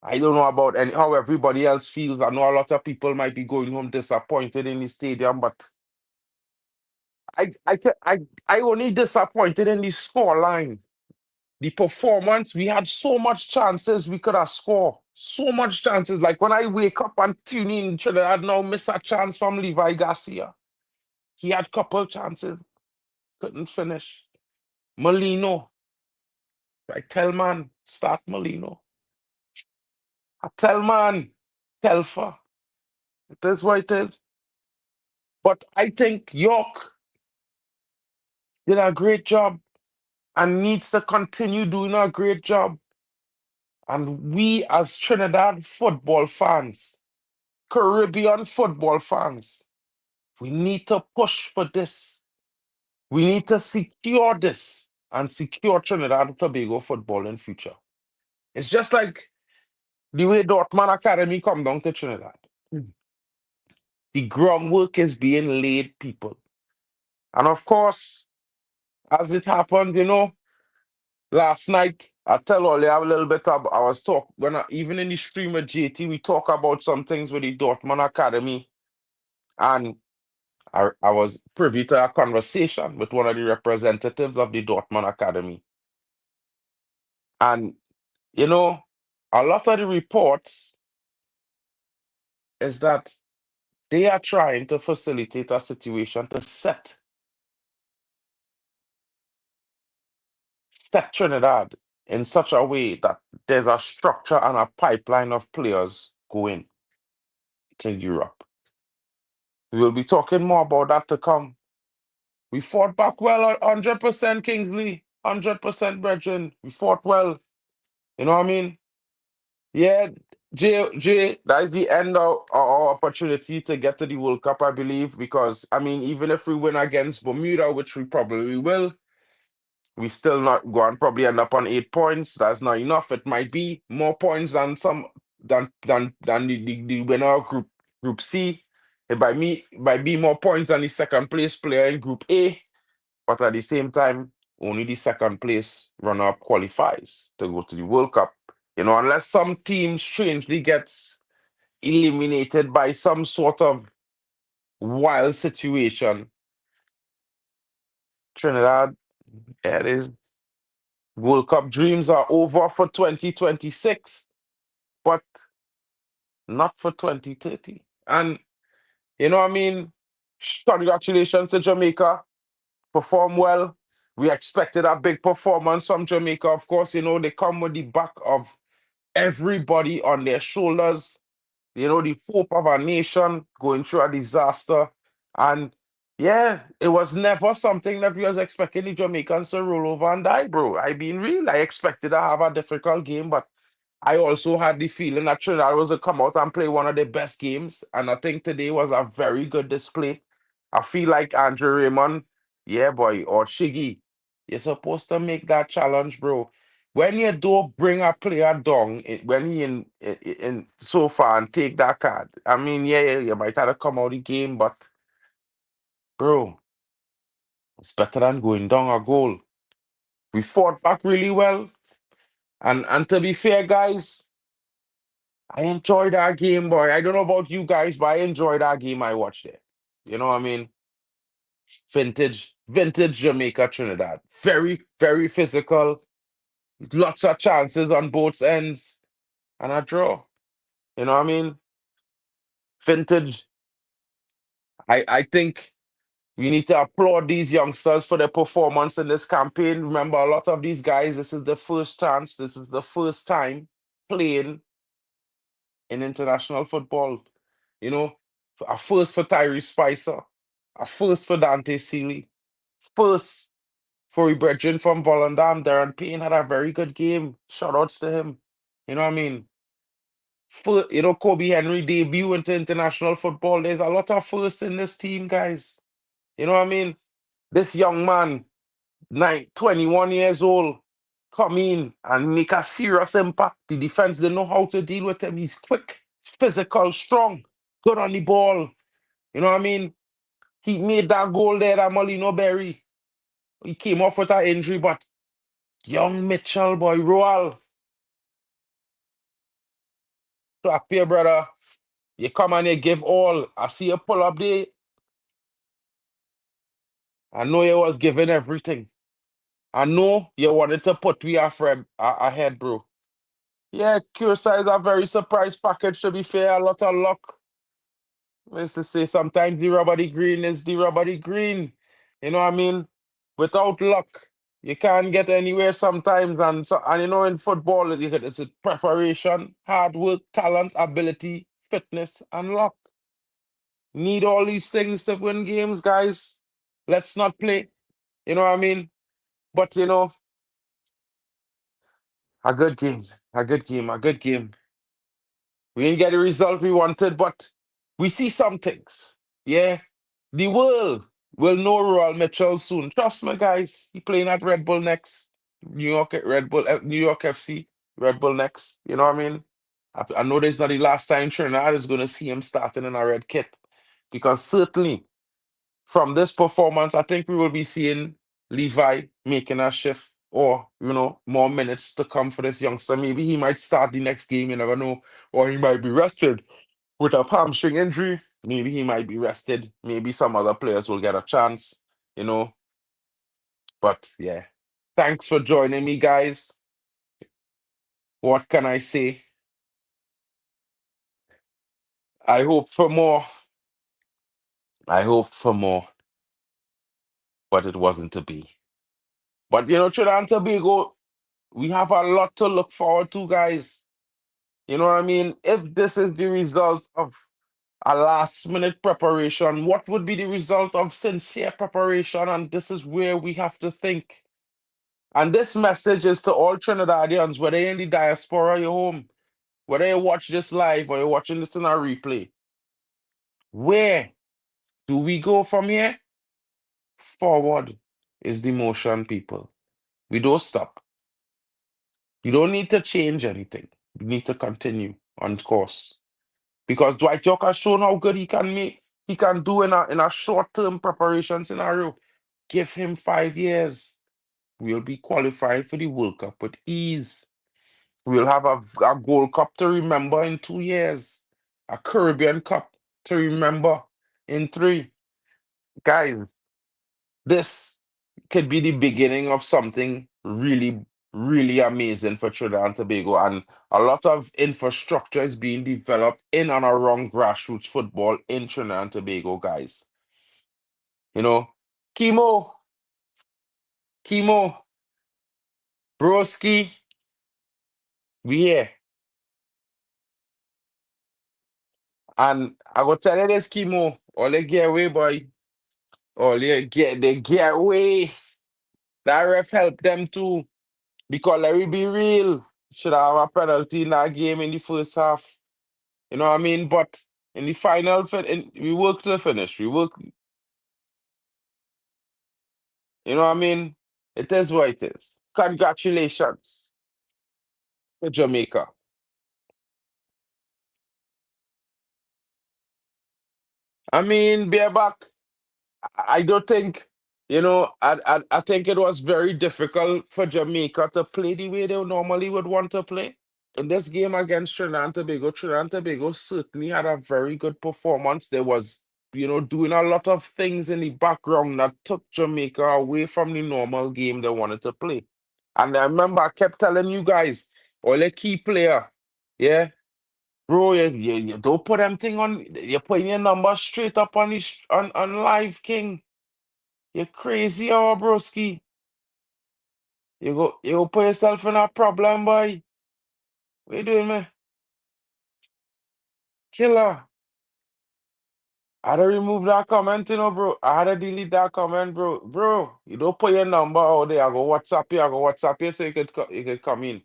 I don't know about how everybody else feels. I know a lot of people might be going home disappointed in the stadium, but I only disappointed in the scoreline. The performance, we had so much chances we could have scored. So much chances. Like when I wake up and tune in, Trinidad now miss a chance from Levi García. He had couple chances. Couldn't finish. Molino. I tell man, start Molino. I tell man, Telfer. It is what it is. But I think York did a great job and needs to continue doing a great job. And we as Trinidad football fans, Caribbean football fans, we need to push for this. We need to secure this and secure Trinidad and Tobago football in future. It's just like the way Dortmund Academy come down to Trinidad. The groundwork is being laid, people. And of course, as it happened, last night, I tell all you a little bit about, I was talking, even in the stream with JT, we talk about some things with the Dortmund Academy. And I was privy to a conversation with one of the representatives of the Dortmund Academy. And, a lot of the reports is that they are trying to facilitate a situation to set Trinidad in such a way that there's a structure and a pipeline of players going to Europe. We will be talking more about that to come. We fought back well, 100% Kingsley, 100% Brethren. We fought well. You know what I mean? Yeah, Jay, that is the end of our opportunity to get to the World Cup, I believe, because, I mean, even if we win against Bermuda, which we probably will, we still not go and probably end up on 8 points. That's not enough. It might be more points than the winner of Group C. It might be more points than the second place player in Group A, but at the same time, only the second place runner-up qualifies to go to the World Cup. Unless some team strangely gets eliminated by some sort of wild situation, Trinidad, it is. World Cup dreams are over for 2026, but not for 2030. And, I mean, congratulations to Jamaica. Perform well. We expected a big performance from Jamaica. Of course, you know, they come with the back of everybody on their shoulders. You know, the hope of our nation going through a disaster. And yeah, it was never something that we was expecting the Jamaicans to roll over and die, bro. I mean, real. I expected to have a difficult game, but I also had the feeling that Trinidad was to come out and play one of their best games. And I think today was a very good display. I feel like Andrew Raymond, yeah, boy, or Shiggy, you're supposed to make that challenge, bro. When you don't bring a player down, when he in so far and take that card, I mean, yeah, you might have to come out the game, but bro, it's better than going down a goal. We fought back really well, and to be fair, guys, I enjoyed that game, boy. I don't know about you guys, but I enjoyed that game I watched it. You know what I mean? Vintage Jamaica, Trinidad. Very, very physical. Lots of chances on both ends, and a draw. You know what I mean? Vintage. I think we need to applaud these youngsters for their performance in this campaign. Remember, a lot of these guys, this is the first chance, this is the first time playing in international football. You know, a first for Tyrese Spicer, a first for Dante Seeley, first for Brethren from Volendam. Darren Payne had a very good game. Shout outs to him. You know what I mean? You know, Kobe Henry debut into international football. There's a lot of firsts in this team, guys. You know what I mean? This young man, 21 years old, come in and make a serious impact. The defense, they know how to deal with him. He's quick, physical, strong, good on the ball. You know what I mean? He made that goal there at Molino Berry. He came off with an injury, but young Mitchell, boy, Roal, clap here, brother. You come and you give all. I see you pull up there. I know you was giving everything. I know you wanted to put we ahead, bro. Yeah, Curacao is a very surprise package, to be fair. A lot of luck. Let's just say sometimes the rubber the green is the rubber the green. You know what I mean? Without luck, you can't get anywhere sometimes. And you know, in football, it's a preparation, hard work, talent, ability, fitness, and luck. Need all these things to win games, guys. Let's not play. You know what I mean? But you know, a good game, a good game, a good game. We didn't get the result we wanted, but we see some things. Yeah. The world will know Royal Mitchell soon. Trust me, guys. He playing at Red Bull next. New York FC, Red Bull next. You know what I mean? I know this is not the last time Trinidad is going to see him starting in a red kit. Because certainly from this performance, I think we will be seeing Levi making a shift or, you know, more minutes to come for this youngster. Maybe he might start the next game, you never know. Or he might be rested with a hamstring injury. Maybe he might be rested. Maybe some other players will get a chance, you know. But yeah, thanks for joining me, guys. What can I say? I hope for more. I hope for more, but it wasn't to be. But you know, Trinidad and Tobago, we have a lot to look forward to, guys. You know what I mean? If this is the result of a last minute preparation, what would be the result of sincere preparation? And this is where we have to think. And this message is to all Trinidadians, whether you're in the diaspora or you're home, whether you watch this live or you're watching this in a replay. Where do we go from here? Forward is the motion, people. We don't stop. You don't need to change anything. You need to continue on course. Because Dwight York has shown how good he can do in a short-term preparation scenario. Give him 5 years. We'll be qualified for the World Cup with ease. We'll have a Gold Cup to remember in 2 years. A Caribbean Cup to remember in 3. Guys, this could be the beginning of something really, really amazing for Trinidad and Tobago. And a lot of infrastructure is being developed in and around grassroots football in Trinidad and Tobago, guys. You know, Chemo, Chemo, Broski, we here. And I go tell you this, Chemo, all they get away, boy. All they get away. That ref helped them too. Because let me be real, should have a penalty in that game in the first half. You know what I mean? But in the final, we worked to the finish. We work. You know what I mean? It is what it is. Congratulations to Jamaica. I mean, bareback. I don't think, I think it was very difficult for Jamaica to play the way they normally would want to play. In this game against Trinidad and Tobago certainly had a very good performance. There was, doing a lot of things in the background that took Jamaica away from the normal game they wanted to play. And I remember I kept telling you guys, all the key player, yeah, bro, you don't put them thing on, you're putting your number straight up on on live king. You're crazy, oh broski. You go put yourself in a problem, boy. What you doing, man? Killer. I had to remove that comment, bro. I had to delete that comment, bro. Bro, you don't put your number out there. I go WhatsApp you so you could come in.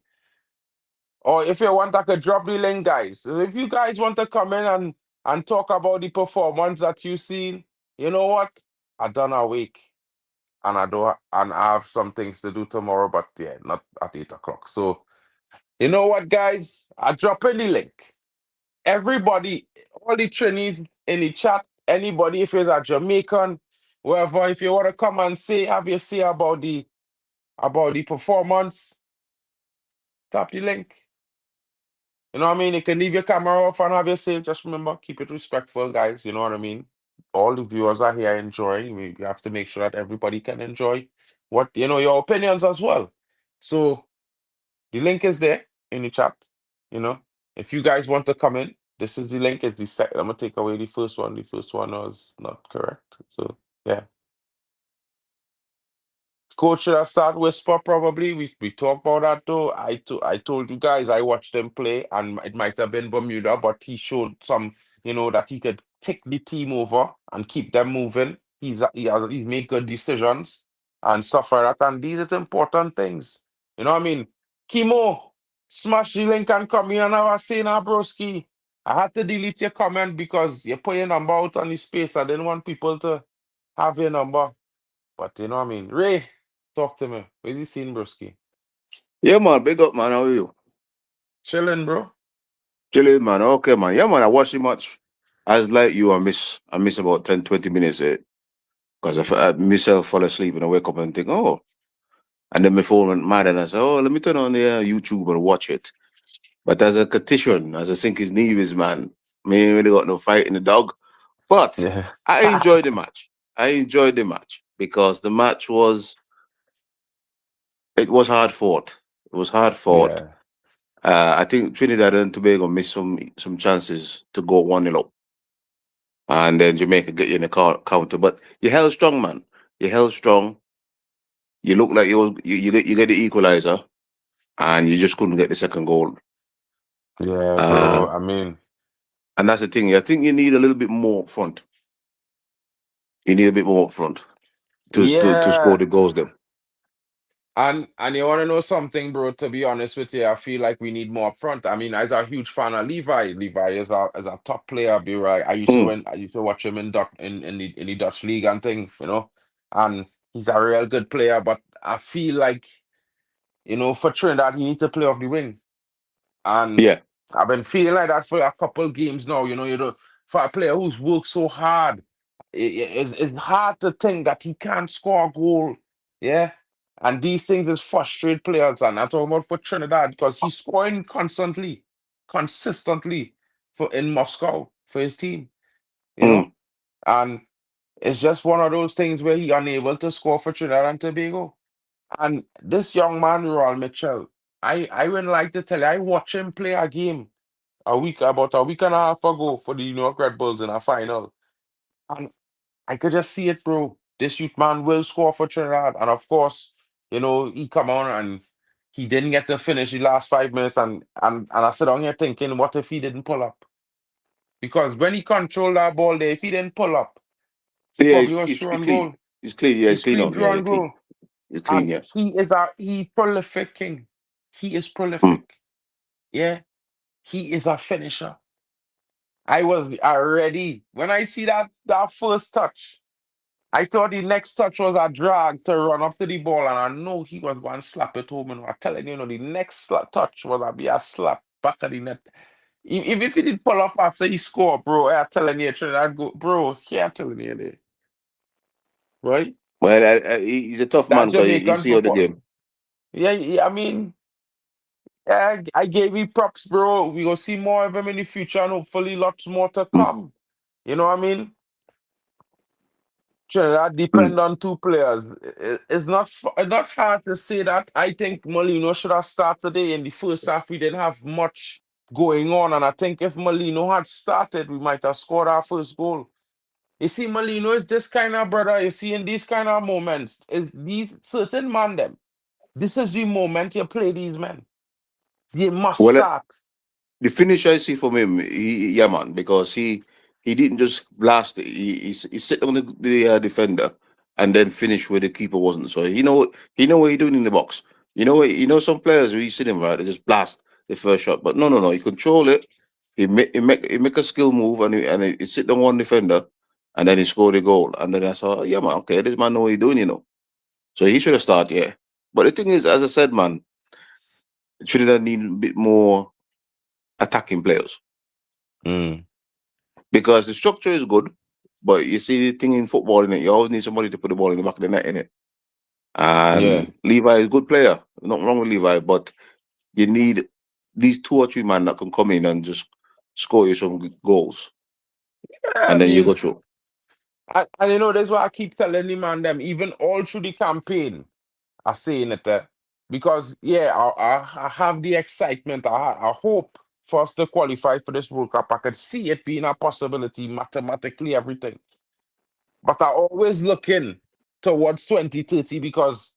Or if you want, I could drop the link, guys. So if you guys want to come in and talk about the performance that you seen, you know what? I done a week. And I have some things to do tomorrow, but yeah, not at 8 o'clock. So you know what, guys? I drop in the link. Everybody, all the trainees in the chat, anybody, if you're a Jamaican, wherever, if you want to come and have your say about the performance, tap the link. You know what I mean? You can leave your camera off and have your say. Just remember, keep it respectful, guys. You know what I mean? All the viewers are here enjoying. We have to make sure that everybody can enjoy your opinions as well. So the link is there in the chat. If you guys want to come in, this is the link. It's the second. I'm gonna take away the first one. The first one was not correct. So yeah. Coach should have started Whisper probably. We talked about that though. I told you guys I watched him play and it might have been Bermuda, but he showed some, that he could take the team over and keep them moving. He's made good decisions and stuff like that. And these are important things. You know what I mean? Chemo, smash the link and come in and I was saying, broski. I had to delete your comment because you put your number out on the space. I didn't want people to have your number. But you know what I mean? Ray, talk to me. Where's the scene, broski? Yeah, man. Big up, man. How are you? Chilling, bro. Chilling, man. Okay, man. Yeah, man. I watched the match. As like you, I miss about 10, 20 minutes because I myself fall asleep and I wake up and think, oh. And then my phone went mad and I said, oh, let me turn on the YouTube and watch it. But as a competition, as I think his knee is, man, me ain't really got no fight in the dog. But Yeah. I enjoyed the match. Because the match was hard fought. It was hard fought. Yeah. I think Trinidad and Tobago missed some chances to go 1-0 up. And then Jamaica get you in the counter. But you held strong, man. You held strong. You look like you get the equalizer, and you just couldn't get the second goal. Yeah, bro. I mean, and that's the thing. I think you need a little bit more up front. You need a bit more up front to score the goals. Then. And you want to know something, bro? To be honest with you, I feel like we need more up front. I mean, as a huge fan of Levi. Levi is a top player, bro. I used to watch him in the Dutch league and things, and he's a real good player. But I feel like, for Trinidad, he needs to play off the wing. And yeah, I've been feeling like that for a couple games now. For a player who's worked so hard, it's hard to think that he can't score a goal. Yeah. And these things is frustrate players. And I'm talking about for Trinidad because he's scoring consistently in Moscow for his team. And it's just one of those things where he unable to score for Trinidad and Tobago. And this young man, Royal Mitchell, I wouldn't like to tell you, I watched him play a game about a week and a half ago for the New York Red Bulls in a final. And I could just see it, bro. This youth man will score for Trinidad. And of course, you know, he come on and he didn't get to finish the last 5 minutes, and I sit down here thinking, what if he didn't pull up? Because when he controlled that ball there, if he didn't pull up, he Yeah, probably was through it's on clean. goal. It's clean. Yeah, He it's clean screamed out. through Yeah, on goal. it's clean. And Yeah. he prolific king. He is Mm. prolific. Yeah. He is a finisher. I was already when I see that first touch, I thought the next touch was a drag to run up to the ball, and I know he was going to slap it home. And I'm telling you, the next touch was a be a slap back at the net. Even if he did pull up after he scored, bro, I'm telling you, Trinidad go, bro. Yeah, I'm telling you, there, right? Well, he's a tough That man because he Jamaican see how the perform. game. Yeah, I mean, yeah, I gave you props, bro. We gonna see more of him in the future, and hopefully lots more to Mm, come. You know what I mean? Trinidad mm. depend on two players. It's not hard to say that. I think Molino should have started today. In the first half, we didn't have much going on, and I think if Molino had started, we might have scored our first goal. You see, Molino is this kind of brother. You see, in these kind of moments, is these certain man them. This is the moment you play these men. They must Well, start. the finish I see from him, yeah, man, because he didn't just blast it. He sit on the defender and then finish where the keeper wasn't. So he know what he doing in the box. Some players we see them right, they just blast the first shot, but no, he control it. He make a skill move and he sit on one defender, and then he scored a goal. And then I saw, yeah, man, okay, this man know what he doing. So he should have started, yeah. But the thing is, as I said, man, Trinidad need a bit more attacking players. Mm, Because the structure is good, but you see the thing in football, in it, you always need somebody to put the ball in the back of the net, in it. yeah. And Levi is a good player, nothing wrong with Levi, but you need these 2 or 3 men that can come in and just score you some goals, I and then you mean, go through. and that's why I keep telling the man them, even all through the campaign, I saying it there. Because yeah, I have the excitement. I hope for us to qualify for this World Cup. I could see it being a possibility mathematically, everything. But I always looking towards 2030 because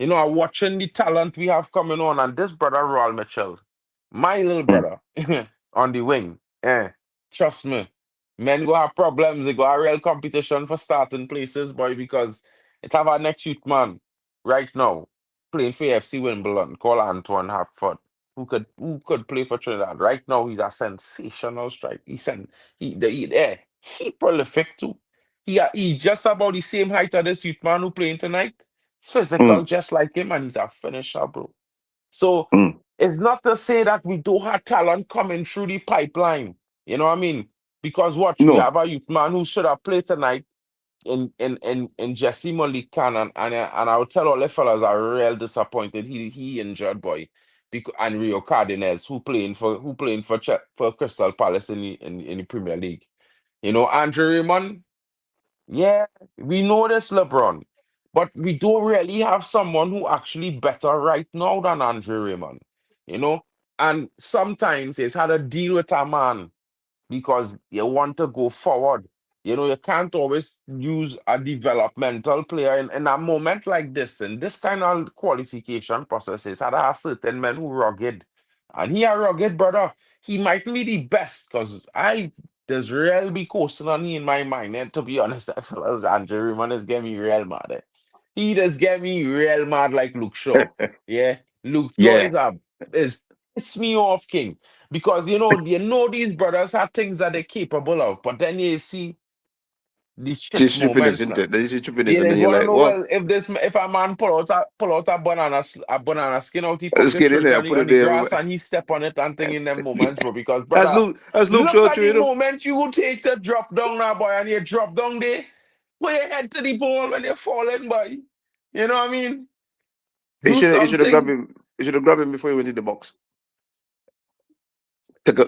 I'm watching the talent we have coming on, and this brother Royal Mitchell, my little Mm, brother, on the wing. Trust me, men go have problems. They go have real competition for starting places, boy, because it have our next youth man right now playing for AFC Wimbledon called Antoine Hartford, who could play for Trinidad. Right now, he's a sensational strike. He prolific too. He just about the same height as this youth man who playing tonight. Physical mm, just like him, and he's a finisher, bro. So mm. it's not to say that we don't have talent coming through the pipeline. You know what I mean? Because watch, we No, have a youth man who should have played tonight in Jesse Malikan, and I would tell all the fellas are real disappointed. He injured, boy. And Rio Cardenas, who playing for Crystal Palace in the Premier League. Andrew Raymond. Yeah, we know this, LeBron, but we don't really have someone who actually better right now than Andrew Raymond, you know? And sometimes it's had to deal with a man because you want to go forward. You can't always use a developmental player in a moment like this. And this kind of qualification processes had to have certain men who rugged. And he a rugged, brother. He might be the best because there's real be coasting on he in my mind. And to be honest, that fella's Andrew Raymond is getting me real mad. He does get me real mad like Luke Shaw. Yeah. Luke Shaw yeah, is piss me off, King. Because these brothers have things that they're capable of, but then you see the see shit stupidness, moments isn't now. it? Then you see stupidness, Yeah, and they then you're want to like, know, what? well, if a man pull out a banana skin out, he Let's pocket get in throw it there, on put on it the there. grass and he step on it and thing in them moments, bro. Because As brother, Luke look Shaw, at the moment you will take the drop down now, boy, and you drop down there, put your head to the ball when you're falling, boy. You know what I mean? he Do should have grabbed something, him. He should have grabbed him before he went in the box.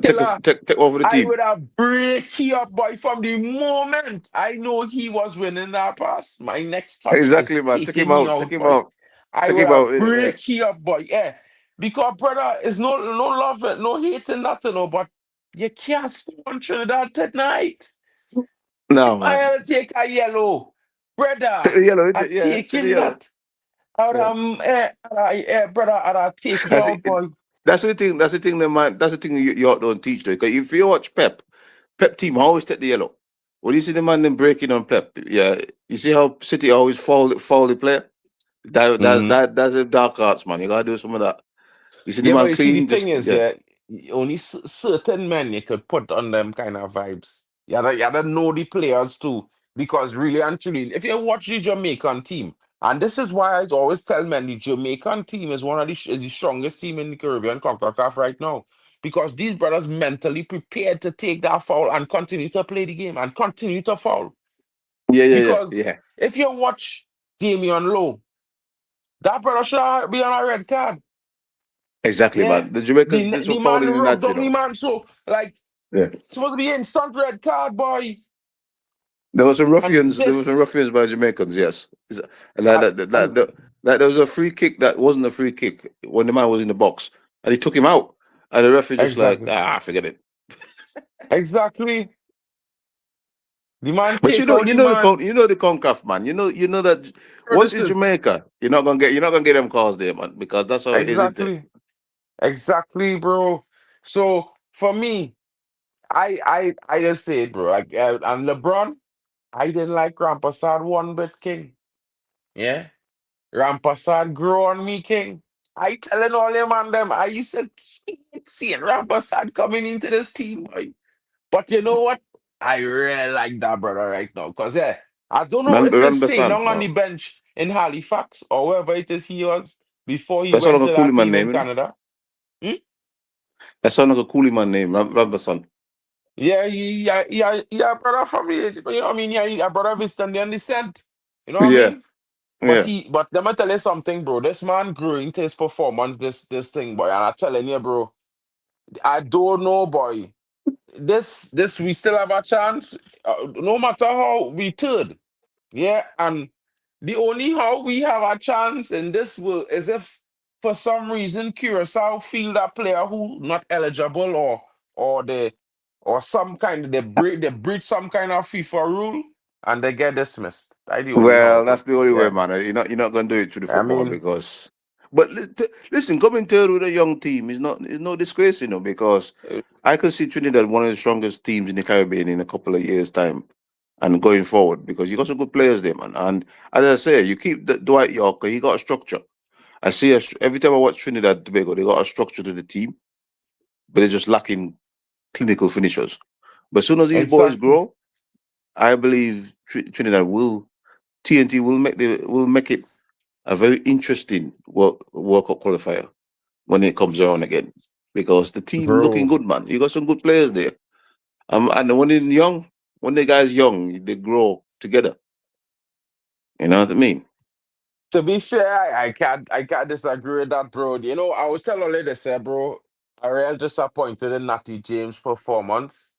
killer. Take over the I team. would have break he up, boy, from the moment I know he was winning that pass. My next touch is Exactly, man. Take him taking me out. Take out, him boy. out. I Take would him have out. break he up, boy. Yeah. Because, brother, it's no love, no hating, nothing, no, but you can't stay on Trinidad tonight. No, I man. had to take a yellow. Take Brother, the yellow. I'm Yeah, take the taking yellow. that. Brother, I'll take you That's out, it. boy. That's the thing. That's the thing. That man. That's the thing you don't teach. Because if you watch Pep team always take the yellow. When you see the man them breaking on Pep, yeah, you see how City always foul the player. Mm-hmm. That's the dark arts, man. You gotta do some of that. You see the Yeah, but man you see, the clean, thing just is, yeah. yeah, only certain men you could put on them kind of vibes. You gotta know the players too, because really and truly, if you watch the Jamaican team, and this is why I always tell men the Jamaican team is one of is the strongest team in the Caribbean Concacaf right now, because these brothers mentally prepared to take that foul and continue to play the game and continue to foul. Because Yeah. if you watch Damian Lowe, that brother should be on a red card. Exactly, Yeah, man. The Jamaican the this the was man fouling in rubbed that, you on the know. man, so like Yeah. supposed to be instant red card, boy. There was some And ruffians. There was some this ruffians by Jamaicans. Yes, like and there was a free kick that wasn't a free kick when the man was in the box, and he took him out, and the referee just like exactly, forget it. exactly. The man But take out the man. you know the Concacaf, man. You know that Bro, once this it's is Jamaica, you're not gonna get them calls there, man, because that's how it is, isn't it? exactly, exactly, bro. So for me, I just say it, bro. Like and LeBron, I didn't like Rampassad one bit, King. Yeah, Rampassad grew on me, King. I telling all them and them, I used to keep seeing Rampassad coming into this team, boy. But you know what? I really like that brother right now. Because, yeah, I don't know if it's Remember staying son? long on the No, bench in Halifax or wherever it is he was before he that's not went like to a that coolie man team name, in you know. Canada. Hmm? That's not like a coolie man name. Remember son? Yeah, yeah, brother from me. You know what I mean? Yeah, he a brother of his Indian descent. You know what I Yeah, mean? yeah. But let me tell you something, bro. This man grew into his performance, this thing, boy. And I'm telling you, bro, I don't know, boy. This we still have a chance. No matter how we third. Yeah, and the only how we have a chance in this will is if for some reason Curacao feel that player who not eligible or they or some kind they breach some kind of FIFA rule and they get dismissed. That's the only how, Well, bro. that's the only way, Yeah. man. You're not gonna do it through the I football mean, because. But listen, coming third with a young team is no disgrace, you know, because uh, I could see Trinidad one of the strongest teams in the Caribbean in a couple of years' time and going forward because you got some good players there, man. And as I say, you keep Dwight Yorker, he got a structure. I see every time I watch Trinidad Tobago, they got a structure to the team, but they're just lacking clinical finishers. But as soon as these boys exactly, grow, I believe Trinidad will TNT will make it a very interesting World Cup qualifier when it comes around again because the team looking bro. good, man. You got some good players there. And when the guys young, they grow together. You know what I mean? To be fair, I can't disagree with that, bro. You know, I was telling you this, bro. I real disappointed in Natty James' performance.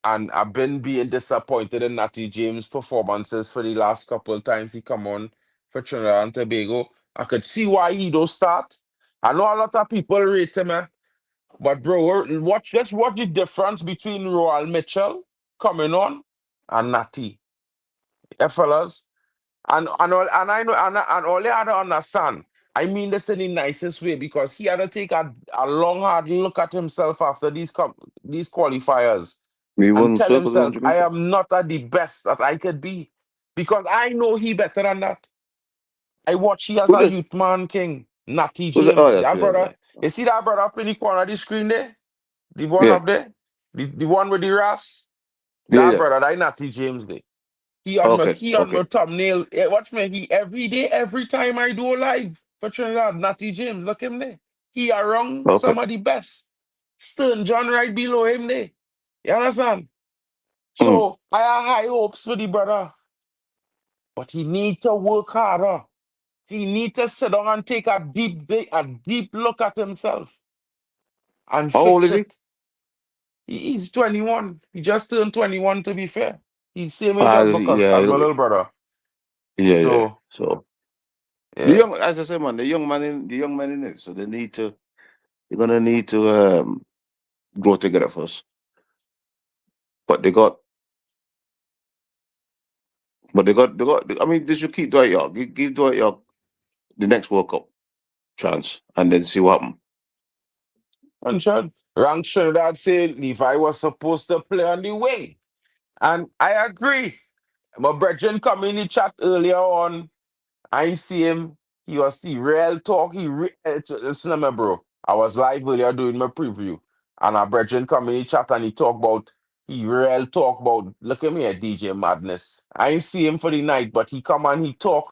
And I've been being disappointed in Natty James' performances for the last couple of times he come on for Trinidad and Tobago. I could see why he don't start. I know a lot of people rate him, but bro, just watch the difference between Royal Mitchell coming on and Natty. Yeah, fellas. And I know and all you had to understand. I mean this in the nicest way because he had to take a long hard look at himself after these qualifiers We and won tell circles on himself, I Jamaica. am not at the best that I could be. Because I know he better than that. I watch he as Who a does? youth man king, Natty Who's it? Oh, James. yeah, That Trinidad. brother, Yeah. you see that brother up in the corner of the screen there? The one Yeah, up there? The one with the ras? yeah, That yeah. brother, that Natty James there. Okay, He on okay, my thumbnail. Watch me, he every day, every time I do a live for Trinidad, Natty James, look him there. He around okay. some of the best. Stern John right below him there. You understand? Mm. So I have high hopes for the brother, but he need to work harder. He need to sit down and take a deep look at himself and How old fix is he? it. He's 21. He just turned 21 to be fair. He's same age as Yeah, as my little brother. yeah. So So the yeah. young, as I said, man, the young man in it. So they're gonna need to grow together first. But they got. I mean, they should keep Dwight York. Give Dwight York the next World Cup chance and then see what happens. 100. Rank Trinidad say Levi was supposed to play on the wing. And I agree. My brethren come in the chat earlier on. I see him. He was the real talk. Listen to me, bro. I was live earlier doing my preview. And our brethren come in the chat and he talk about, he real talk about, look at me at DJ Madness. I ain't see him for the night, but he come and talk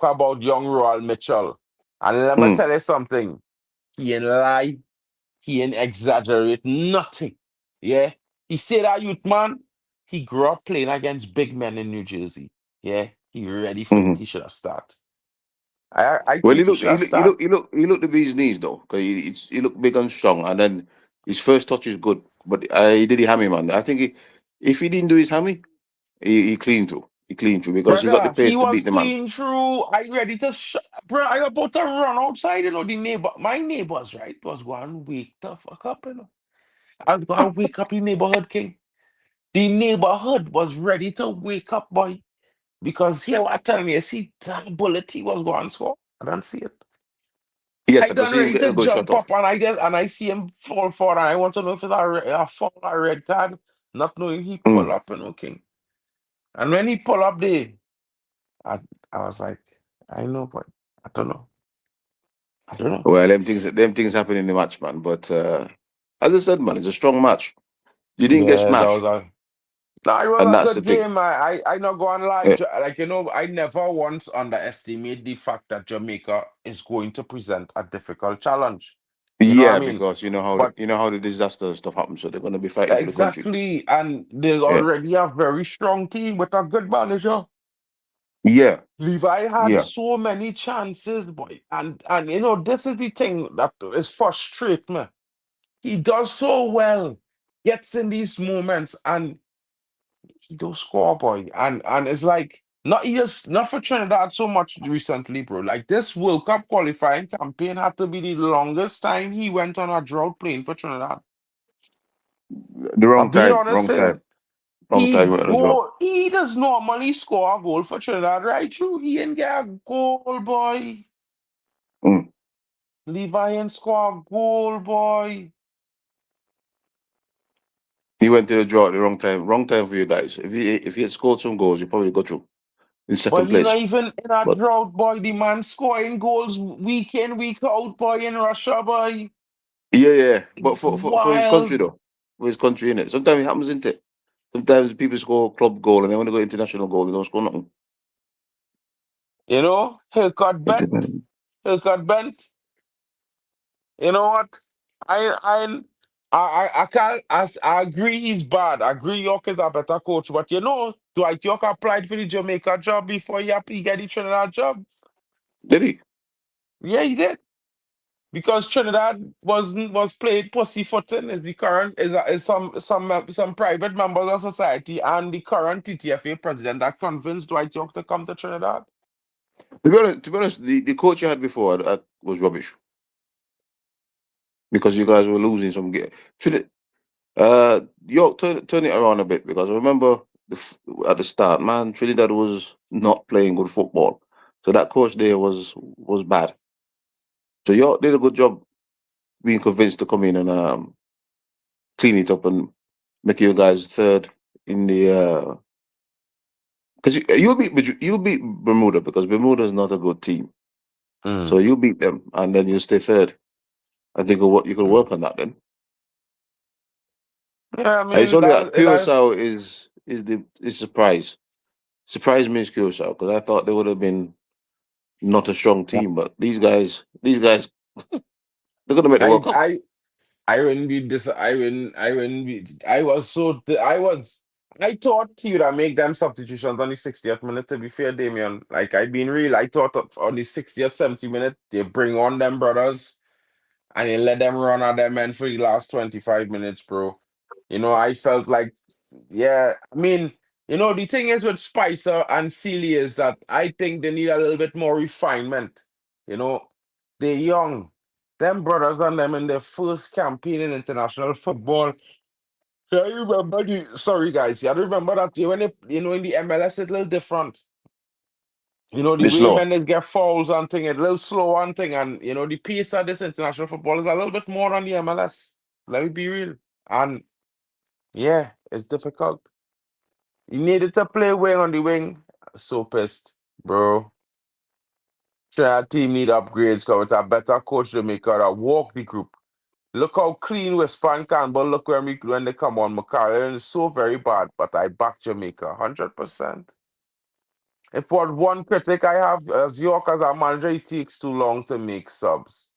about young Royal Mitchell. And let me tell you something. He ain't lie. He ain't exaggerate nothing. Yeah. He said that youth man, he grew up playing against big men in New Jersey. Yeah. He ready for it. He should have started. I Well, think he should have started. he looked to be his knees though, because he looked big and strong, and then his first touch is good, but he did the hammy, man. I think if he didn't do his hammy, he cleaned through. He cleaned through because he got the Brother, he pace to was beat the man. clean through. I ready to bro, I about to run outside, my neighbors, right, was going to wake the fuck up, I was going to wake up the neighborhood, king. The neighborhood was ready to wake up, boy. Because here what telling you, see that bullet he was going to score. I don't see it. Yes, I I could done see him ready getting to a good shot jump off. up and I see him fall forward and I want to know if it's a fall or red card, not knowing he pull up, king. And when he pull up there, I was like, I know, but I don't know. I don't know. Well, them things happen in the match, man. But as I said, man, it's a strong match. You didn't get Yeah, that was smashed, it was and a that's the good thing. game. I not going to lie. Yeah, Like, I never once underestimate the fact that Jamaica is going to present a difficult challenge. You know what I yeah, mean? because But you know how the disaster stuff happens, so they're gonna be fighting for the country. exactly, and there's Yeah, already a very strong team with a good manager. yeah, Levi had yeah. so many chances, boy, and this is the thing that is frustrating me. He does so well, gets in these moments, and he don't score, boy. And it's like not for Trinidad so much recently, bro. Like this World Cup qualifying campaign had to be the longest time he went on a drought playing for Trinidad. The I'm wrong being time, honest, saying. wrong time as well. He does normally score a goal for Trinidad, right? True, he ain't get a goal, boy. Mm. Levi ain't score a goal, boy. He went to the draw at the wrong time for you guys. If he had scored some goals, you probably go through in But second he not place. even in a But drought, boy. The man scoring goals week in, week out, boy, in Russia, boy. yeah. But It's for his country wild. though, for his country in it, sometimes it happens, isn't it? Sometimes people score club goal and then when they go international goal, they don't score nothing. Haircut bent. Haircut bent. You know what? I can't. I agree he's bad. I agree York is a better coach, but Dwight York applied for the Jamaica job before he get the Trinidad job. Did he? Yeah, he did. Because Trinidad was played pussyfooting is the current is some private members of society and the current TTFA president that convinced Dwight York to come to Trinidad. To be honest, the coach you had before was rubbish because you guys were losing some game. York, turn it around a bit because I remember at the start, man, Trinidad was not playing good football, so that coach there was bad. So York did a good job being convinced to come in and clean it up and make you guys third in the because you'll beat Bermuda because Bermuda is not a good team, so you beat them and then you stay third. I think you could work on that then. Yeah, I It's mean only that that's Curacao is the surprise. Surprised me is Curacao because I thought they would have been not a strong team, but these guys, they're gonna make the World I Cup. I I wouldn't be dis. I wouldn't be. I thought he would have make them substitutions on the 60th minute. To be fair, Damien, like I've been real. I thought on the 60th, 70 minute they bring on them brothers and they let them run at them men for the last 25 minutes, bro. I felt like, yeah. I mean, the thing is with Spicer and Sealy is that I think they need a little bit more refinement. You know, they're young. Them brothers and them in their first campaign in international football. Yeah, I remember sorry guys, yeah, I remember that when in the MLS it's a little different. You know, the It's way slow. men they get fouls and thing, a little slow and thing, and you know, the pace of this international football is a little bit more on the MLS. Let me be real. And yeah, it's difficult. You needed to play wing on the wing. So pissed, bro. Trinidad team need upgrades because with a better coach Jamaica that walk the group. Look how clean Westpan Campbell look when they come on. McCarran is so very bad, but I back Jamaica 100%. If what one critic I have as York as a manager, it takes too long to make subs.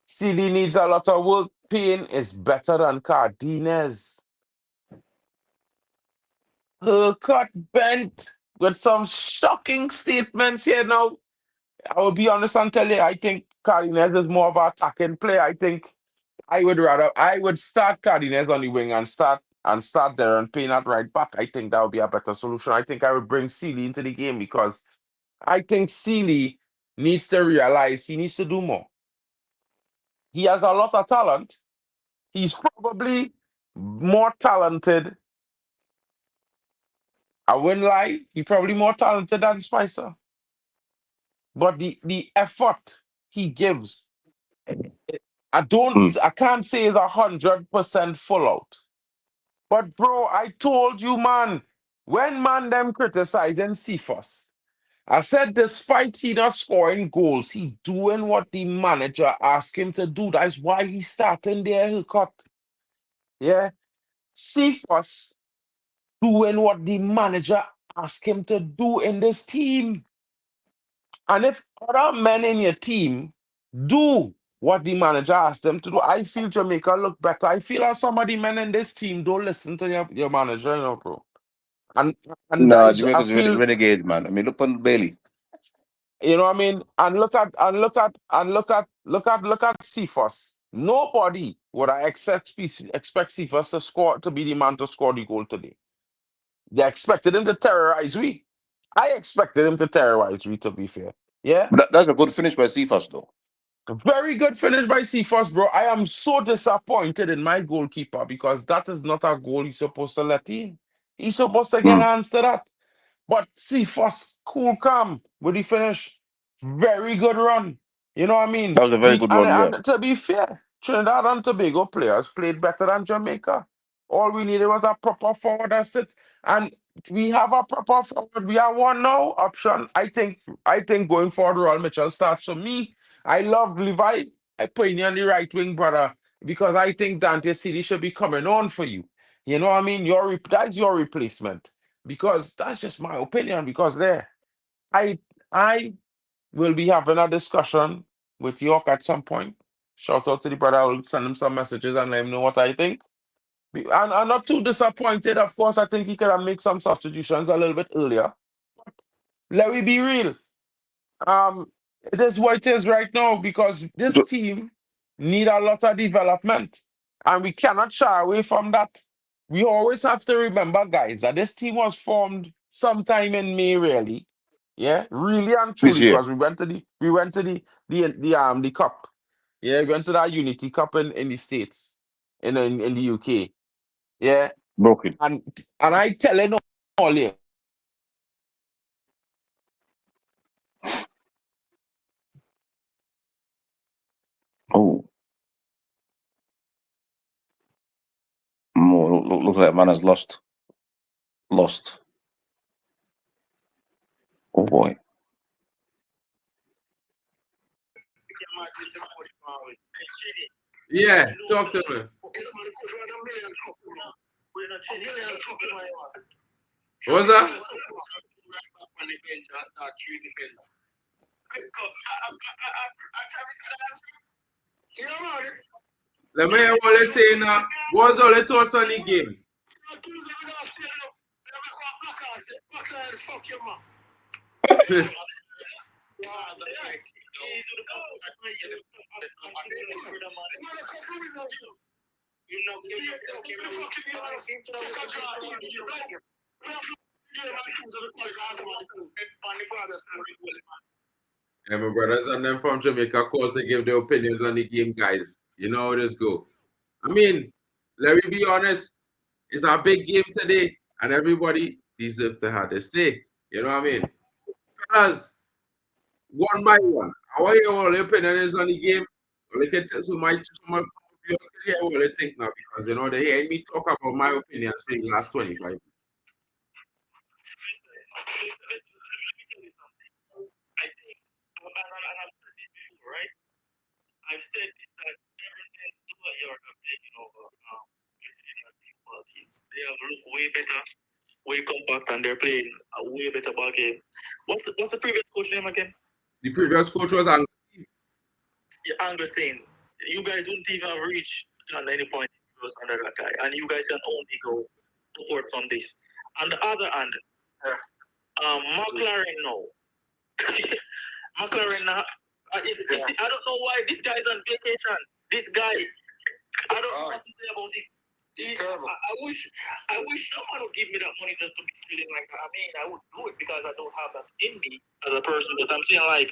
Sealy needs a lot of work. Payne is better than Cardenas. Her cut bent with some shocking statements here now. I will be honest and tell you, I think Cardenas is more of an attacking player. I think I would start Cardenas on the wing and start there and Payne at right back. I think that would be a better solution. I think I would bring Sealy into the game because I think Sealy needs to realize he needs to do more. He has a lot of talent. He's probably more talented. I wouldn't lie. He's probably more talented than Spicer. But the effort he gives, I can't say it's 100% full out. But bro, I told you, man, when man them criticizing Cephas, I said despite he not scoring goals, he doing what the manager asked him to do. That's why he's starting there, he cut. Yeah. Cephas doing what the manager asked him to do in this team. And if other men in your team do what the manager asked them to do, I feel Jamaica look better. I feel like some of the men in this team don't listen to your manager, you know, bro. And that No, is, I Jamaica's feel, renegades, man. I mean, look on Bailey. you know what I mean? And look at Cephas. Nobody would I expect Cephas to be the man to score the goal today. They expected him to terrorize we. I expected him to terrorize we, to be fair. Yeah. But that's a good finish by Cephas, though. Very good finish by Cephas, bro. I am so disappointed in my goalkeeper because that is not a goal he's supposed to let in. He's supposed to get hands to that. But Cephas, cool, calm with the finish. Very good run. You know what I mean? That was a very good one, yeah. And to be fair, Trinidad and Tobago players played better than Jamaica. All we needed was a proper forward that's it. And we have a proper forward. We have one now option. I think going forward, Royal Mitchell starts. For me, I love Levi. I put him on the right wing, brother, because I think Dante City should be coming on for you. You know what I mean? That's your replacement. Because that's just my opinion. Because I will be having a discussion with York at some point. Shout out to the brother. I will send him some messages and let him know what I think. And I'm not too disappointed. Of course, I think he could have made some substitutions a little bit earlier. Let me be real. It is what it is right now because this team need a lot of development. And we cannot shy away from that. We always have to remember, guys, that this team was formed sometime in May, really. Yeah, really and This truly, year. because we went to the cup. Yeah, we went to that Unity Cup in the States, in the UK. Yeah. Broken. And I telling all you. Oh. Look like man has lost. Lost. Oh boy. Yeah, talk to me. What's that? Let me hear what they say now. What's all the thoughts on the game? Yeah, my brothers and them from Jamaica called to give their opinions on the game, guys. You know how this go. I mean, let me be honest. It's a big game today, and everybody deserves to have their say. You know what I mean? Fellas, one by one. I want to hear all your opinions on the game. Look at some of my viewers can hear what they think now because you know they hear me talk about my opinions for the last 25 minutes. I think, and I've said this before, right? I've said this that ever since Soca Warriors have taken over Trinidad football team, they have looked way better, way compact, and they're playing a way better ball game. What's the previous coach name again? The previous coach was Ang. Yeah, Anderson. You guys wouldn't even have reached at any point if it was under that guy, and you guys can only go upward from this. On the other hand, McLaren now. McLaren now. I don't know why this guy's on vacation. This guy, I don't know what to say about him. I wish someone would give me that money just to be feeling like that. I mean, I would do it because I don't have that in me as a person. But I'm saying like,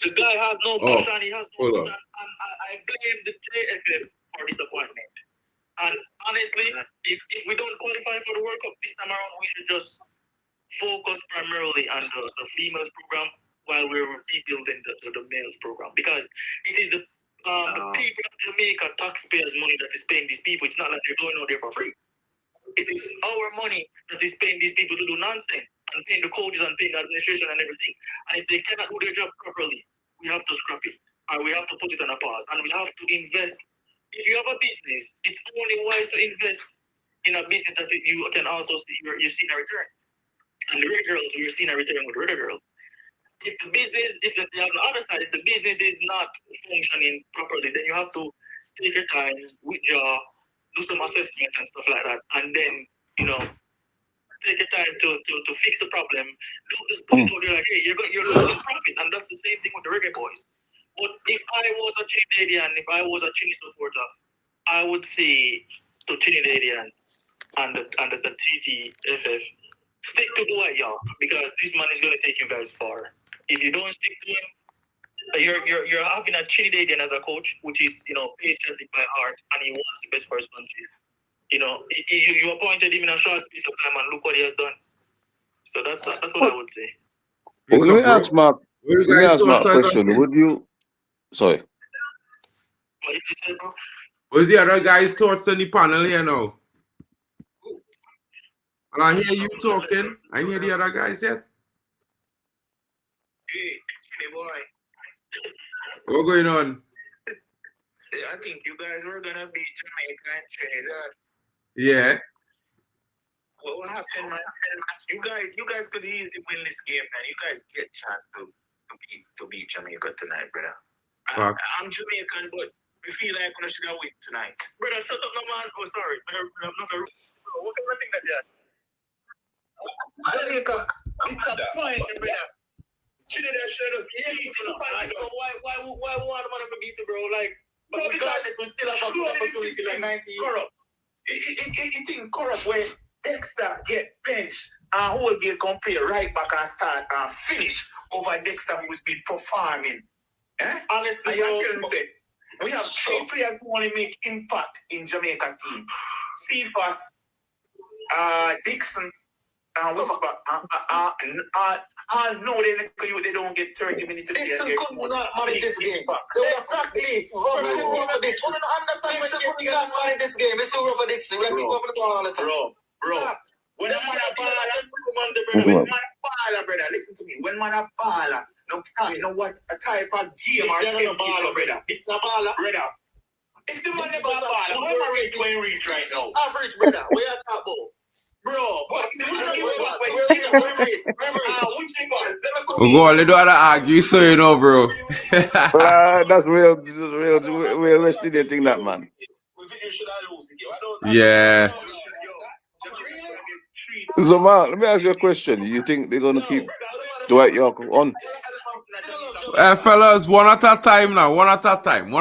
this guy has no passion. He has no passion, and I blame the JFF for disappointment. And honestly, if we don't qualify for the World Cup this time around, we should just focus primarily on the females program while we're rebuilding the males program, because it is the people of Jamaica taxpayers' money that is paying these people. It's not like they're going out there for free. It is our money that is paying these people to do nonsense and paying the coaches and paying the administration and everything. And if they cannot do their job properly, we have to scrap it, and we have to put it on a pause, and we have to invest. If you have a business, it's only wise to invest in a business that you can also see you're seeing a return. And the Red Girls, we're seeing a return with Red Girls. If the business, if the on the other side, if the business is not functioning properly, then you have to take your time, withdraw, do some assessment and stuff like that, and then take your time to fix the problem. Don't just put it out there like, hey, you're losing profit, and that's the same thing with the Reggae Boyz. But if I was a Trinidadian, if I was a Trini supporter, I would say to Trinidadians and the TTFF, stick to Dwight, y'all, because this man is going to take you guys far. If you don't stick to him, you're having a Trinidadian as a coach, which is patriotic by heart, and he wants the best for his country. You appointed him in a short space of time, and look what he has done. So that's what I would say. Well, let me ask Mark a question. Would you? Sorry. What did you say, bro? What's the other guy's thoughts on the panel here now? And I hear you talking. I hear the other guys yet. Hey, boy. What's going on? I think you guys were gonna beat Jamaica and Trinidad. Yeah. What happened, man? You guys could easily win this game, man. You guys get a chance to beat Jamaica tonight, brother. I'm Jamaican, but we feel like we should have win tonight. Brother, shut up, no man. Oh, sorry. I'm not a what kind of thing that you Jamaica, it's a point, brother. Trinidad should have beat you. Why one man to beat you, bro? Like, but because we still have a good opportunity like 90 years. Corrupt. It ain't corrupt when Dexter get benched and whole game come play right back and start and finish over Dexter who's been performing. Honestly, we have 3 players who only make impact in Jamaica team. Cephas, Dixon, and Whisper. No, they don't get 30 minutes to Dixon could not manage this game. They were practically understand when you can't manage this game. It's over Dixon. We're going to go all the time. Bro. When a man a baller, brother, listen to me. When man a baller, no what a type of game or type of baller, brother. It's a baller, brother. If the man never a baller, what am I reach right now? Average, brother. Where you talk about? Bro, We'll go on, let's do other argue, so you know, bro. That's real West thing, that man. Yeah. So, Mark, let me ask you a question. You think they're going to keep Dwight York on? Fellas, one at a time now. One at a time.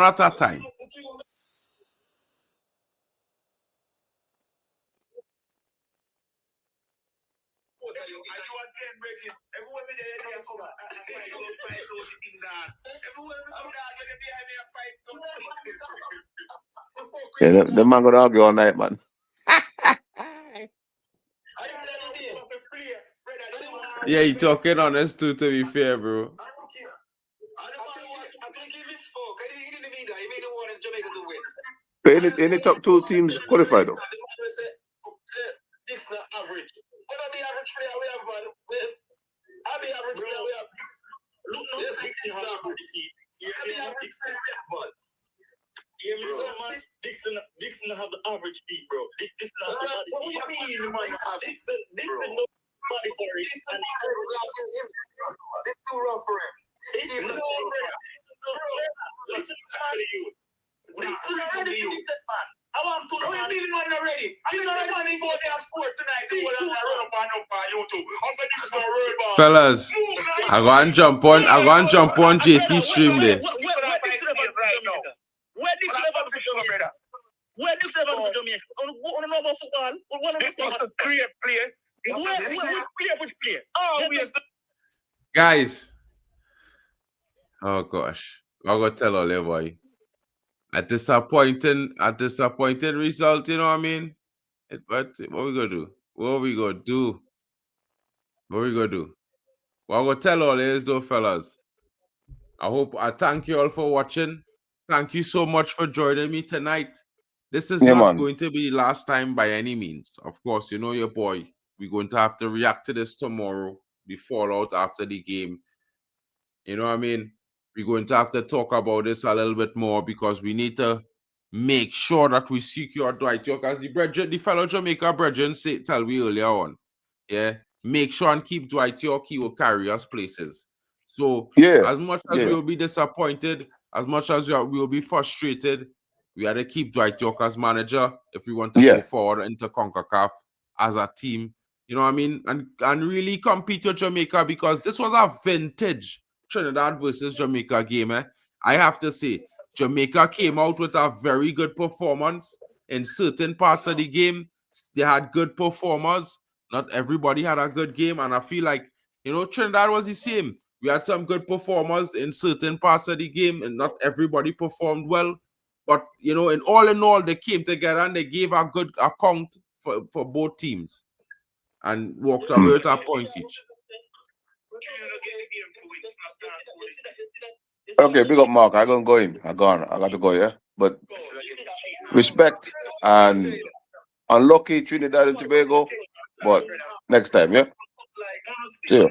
Yeah, the man going to argue all night, man. Yeah, you talking honest too, to be fair, bro. I don't care. I think he misspoke. He didn't mean that. He made the one in Jamaica to win. But any top two teams qualify though. This is not average. What are the average player we have, man? I'll be average player we have. Look, no, this is average. I'll be average player we have, man. Yeah, man. Dixon have the average speed, bro. This not the average. What do you mean, man? Dixon nobody for it. This too rough for him. This too rough for him. Listen to you. Dixon already finished that, man. I want to know you need money already. You know money for their sport tonight. Fellas, I go and jump on JT stream there. Where this level to Jamaica? Where this level to Jamaica? On another football? This is a clear player. Which player? Oh, Guys. Oh gosh. I gotta tell all Levi. A disappointing result, you know what I mean? But what we gonna do? What we gonna do? What we gonna do? What I'm gonna tell all is though, fellas. I thank you all for watching. Thank you so much for joining me tonight. This is not going to be the last time by any means. Of course, you know your boy. We're going to have to react to this tomorrow, the fallout after the game. You know what I mean? We're going to have to talk about this a little bit more because we need to make sure that we secure Dwight York as the fellow Jamaica brethren tell we earlier on. Yeah, make sure and keep Dwight York. He will carry us places. So as much as we will be disappointed, as much as we will be frustrated, we have to keep Dwight York as manager if we want to go forward into Concacaf as a team. You know what I mean? And really compete with Jamaica because this was a vintage Trinidad versus Jamaica game. I have to say, Jamaica came out with a very good performance in certain parts of the game. They had good performers. Not everybody had a good game. And I feel like, you know, Trinidad was the same. We had some good performers in certain parts of the game, and not everybody performed well. But, you know, in all, they came together and they gave a good account for both teams and walked away with a point each. Okay, big up Mark. I'm gonna go in. I got to go, yeah. But respect and unlucky Trinidad and Tobago. But next time, yeah. See you.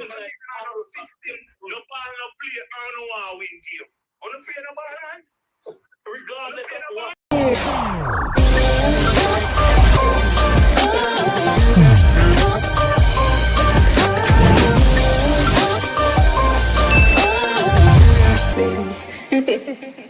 Baby.